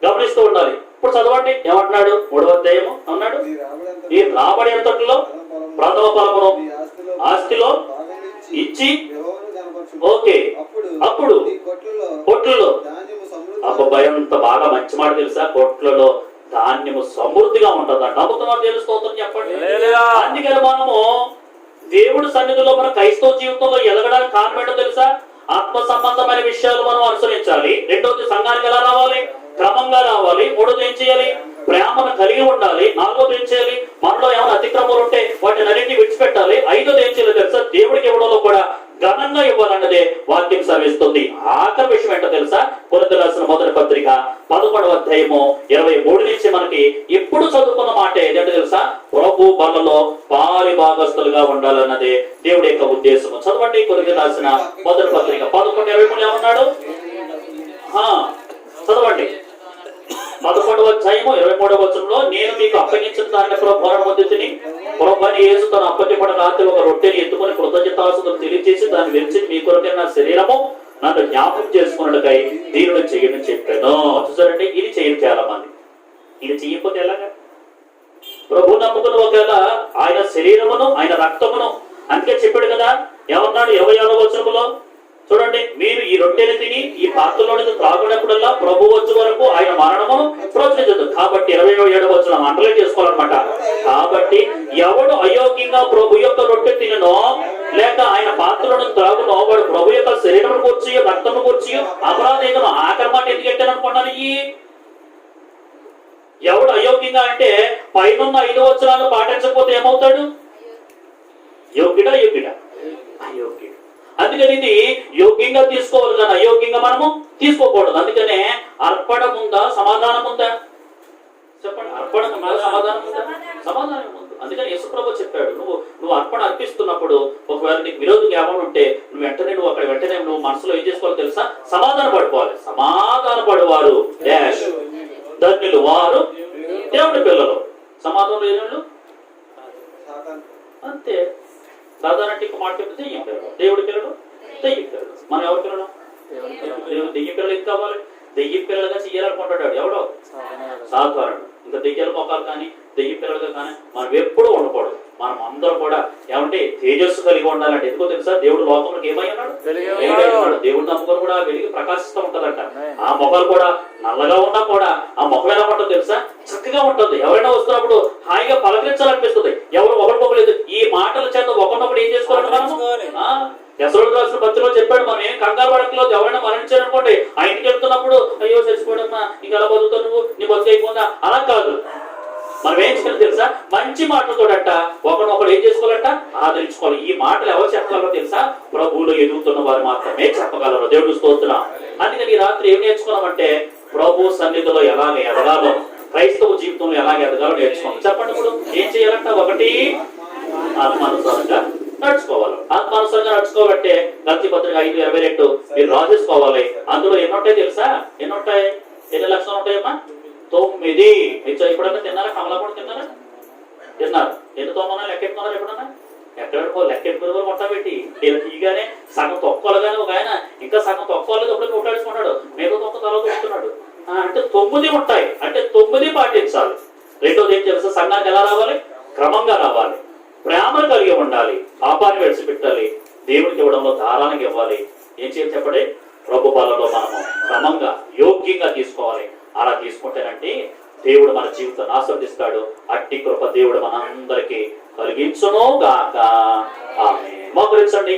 Speaker 1: గమనిస్తూ ఉండాలి. ఇప్పుడు చదవండి ఏమంటున్నాడు? 3వ అధ్యాయము అన్నాడు, నీ రాబడి అంతట్లో ప్రథమ ఫలమును ఆస్తిలో ఇచ్చి. ఓకే, అప్పుడు కొట్లలో అబ్బాయి అంత బాగా మంచి మాట తెలుసా? కొట్లలో ధాన్యము సమృద్ధిగా ఉంటుందంట. నమ్ముతున్నారు? తెలుస్తోందని చెప్పండి. అందుకని మనము దేవుడి సన్నిధిలో మన క్రైస్తవ జీవితంలో ఎదగడానికి కారణం ఏంటో తెలుసా? ఆత్మ సంబంధమైన విషయాలు మనం అనుసరించాలి. రెండవది సంఘానికి ఎలా రావాలి? క్రమంగా రావాలి. 3వది ఏం చేయాలి? ప్రేమను కలిగి ఉండాలి. 4వది ఏం చేయాలి? మనలో ఏమైనా అతిక్రమాలు ఉంటే వాటిని అన్నింటినీ విడిచిపెట్టాలి. 5వది ఏం చేయాలి తెలుసా? దేవుడికి ఇవ్వడంలో కూడా ఘనంగా ఇవ్వాలన్నదే వాక్యం శ్రమిస్తుంది. ఆఖరి విషయం ఏంటో తెలుసా? కొరింథీయులకు రాసిన మొదటి పత్రిక 11వ అధ్యాయము 23 నుంచి మనకి ఎప్పుడు చదువుకున్న మాట ఏంటంటే తెలుసా? ప్రభు బలలో పాలి భాగస్తులుగా ఉండాలన్నదే దేవుడి యొక్క ఉద్దేశము. చదవండి కొరింథీయులకు రాసిన మొదటి పత్రిక 11:23 ఏమన్నాడు? చదవండి. 11వ అధ్యాయము 23వ వచనంలో, నేను మీకు అప్పగించిన దాన్ని పొందుతుని ప్రభువైన యేసు తన అప్పగింపడ రాత్రి ఒక రొట్టెని ఎత్తుకొని కృతజ్ఞతాస్తుతులు తెలియజేసి దాన్ని విరిచి మీ కొరకైన నా శరీరము నన్ను జ్ఞాపకం చేసుకున్నట్టుకై దీనిని చేయని చెప్పాను. చూసారండి, ఇది చేయరు చాలా మంది. ఇది చేయకపోతే ఎలాగా? ప్రభు నమ్ముకుని ఒకవేళ ఆయన శరీరమును ఆయన రక్తమును, అందుకే చెప్పాడు కదా, ఏమన్నాడు 26వ వచనములో చూడండి, మీరు ఈ రొట్టెని తిని ఈ పాత్రలోని త్రాగునప్పుడల్లా ప్రభు వచ్చే వరకు ఆయన మరణమును ప్రోత్సహించదు. కాబట్టి 27వ వచనం అండర్లైన్ చేసుకోవాలన్నమాట. కాబట్టి ఎవడు అయోగ్యంగా ప్రభు యొక్క రొట్టె తిననో లేక ఆయన పాత్రలను త్రాగునో వాడు ప్రభు యొక్క శరీరమును కూర్చి రక్తము కూర్చి అపరాధేతను. ఆఖరి మాట ఎందుకు పెట్టాను అనుకున్నాను? ఎవడు అయోగ్యంగా అంటే పైన 5 వచనాలు పాటించకపోతే ఏమవుతాడు? యోగ్యుడా అయోగ్యుడా? అయోగ్యుడు. అందుకని ఇది యోగ్యంగా తీసుకోవాలి కానీ అయోగ్యంగా మనము తీసుకోకూడదు. అందుకనే అర్పణ ఉందా, సమాధానం ఉందా? చెప్పండి. అర్పణ ఉందా, సమాధానం ఉందా? సమాధానం ఉంది. అందుకని యేసుప్రభు చెప్పాడు, నువ్వు అర్పణ అర్పిస్తున్నప్పుడు ఒకవేళ నీకు విరోధి జ్ఞాపకం ఉంటే నువ్వు అక్కడ వెంటనే నువ్వు మనసులో ఏం చేసుకోవాలో తెలుసా? సమాధాన పడిపోవాలి. సమాధాన పడేవారు డాష్ ధన్యులు వారు దేవుడి పిల్లలు. సమాధానం లేని అంతే. సాధారణ ఇంకో మాట చెప్తే దెయ్యం పిల్లలు, దేవుడి పిల్లలు దెయ్యం పిల్లలు. మనం ఎవరి పిల్లలు? దెయ్యం పిల్లలు ఎందుకు కావాలి? దెయ్యం పిల్లలుగా చేయాలనుకుంటాడు ఎవడో సాధారణ. ఇంకా దెయ్యాల మొక్కలు కానీ దెయ్యం పిల్లలుగా కానీ మనం ఎప్పుడూ ఉండకూడదు. మనం అందరూ కూడా ఏమంటే తేజస్సు కలిగి ఉండాలంటే ఎందుకో తెలుసా? దేవుడు లోకంలోకి ఏమై ఉన్నాడు? దేవుడు నమ్మకం కూడా వెలిగి ప్రకాశిస్తూ ఉంటదంట. ఆ మొక్కలు కూడా నల్లగా ఉన్నా కూడా ఆ మొక్కలు ఎలా ఉంటుంది తెలుసా? చక్కగా ఉంటుంది. ఎవరైనా వస్తున్నప్పుడు హాయిగా పలకరించాలనిపిస్తుంది. ఎవరు ఒకరికొకరు ఈ మాటల చేత ఒకరినొకరు ఏం చేసుకోవాలంటే మనం యెషయా రాసిన పత్రికలో చెప్పాడు, మనం ఏం కంగారు పడకలేదు. ఎవరైనా మరణించారనుకోండి, ఆ ఇంటికి వెళ్తున్నప్పుడు అయ్యో చచ్చిపోవడమ్మా, ఇంకా అలా బతుకుతావు నువ్వు, నీ బతుకు అయిపోయిందా, అలా కాదు. మనం ఏం చేయాలి తెలుసా? మంచి మాటలతోడట ఒకరినొకరు ఏం చేసుకోవాలంట? ఆదరించుకోవాలి. ఈ మాటలు ఎవరు చెప్పగలరో తెలుసా? ప్రభువులో ఎదుగుతున్న వారు మాత్రమే చెప్పగలరు. దేవుడు స్తోత్రం. అందుకని ఈ రాత్రి ఏం నేర్చుకున్నామంటే ప్రభు సన్నిధిలో ఎలాగ ఎదగాలో, క్రైస్తవ జీవితంలో ఎలాగ ఎదగాలో నేర్చుకోవాలి. చెప్పండి. ఇప్పుడు ఏం చేయాలంట? ఒకటి, ఆత్మానుసారంగా నడుచుకోవాలి. ఆత్మానుసారంగా నడుచుకోవాలంటే గలతీ పత్రిక 5:22 మీరు రాసేసుకోవాలి. అందులో ఎన్నుంటాయి తెలుసా? ఎన్నుంటాయి? ఎన్ని లక్షణాలు ఉంటాయమ్మా? 9. ఎప్పుడన్నా తిన్నారా? కమలా కూడా తిన్నారా? తిన్నారు. ఎన్ని తోమన్నా లెక్కెట్టుకున్నారు? ఎప్పుడన్నా ఎక్కడికో లెక్కెట్టుకుని కూడా మొట్ట పెట్టి తీగానే సగం తొక్కోలుగానే ఒక ఆయన ఇంకా సగం తొక్కోలేదు అప్పుడు కొట్టాడుచుకున్నాడు, మీద తొక్క తల తొక్కుతున్నాడు. అంటే 9 ఉంటాయి. అంటే 9 పాటించాలి. రెండోది ఏం తెలుసా? సంఘానికి ఎలా రావాలి? క్రమంగా రావాలి. ప్రేమను కలిగి ఉండాలి. పాపాన్ని విడిచిపెట్టాలి. దేవుడికి ఇవ్వడంలో ధారానికి ఇవ్వాలి. ఏం చేయాలి చెప్పండి? ప్రభు పాలలో మనము క్రమంగా యోగ్యంగా తీసుకోవాలి. అలా తీసుకుంటేనంటే దేవుడు మన జీవితాన్ని ఆశీర్వదిస్తాడు. అట్టి కృప దేవుడు మనందరికీ కలిగించును గాక. ఆమేన్. మోకరించండి.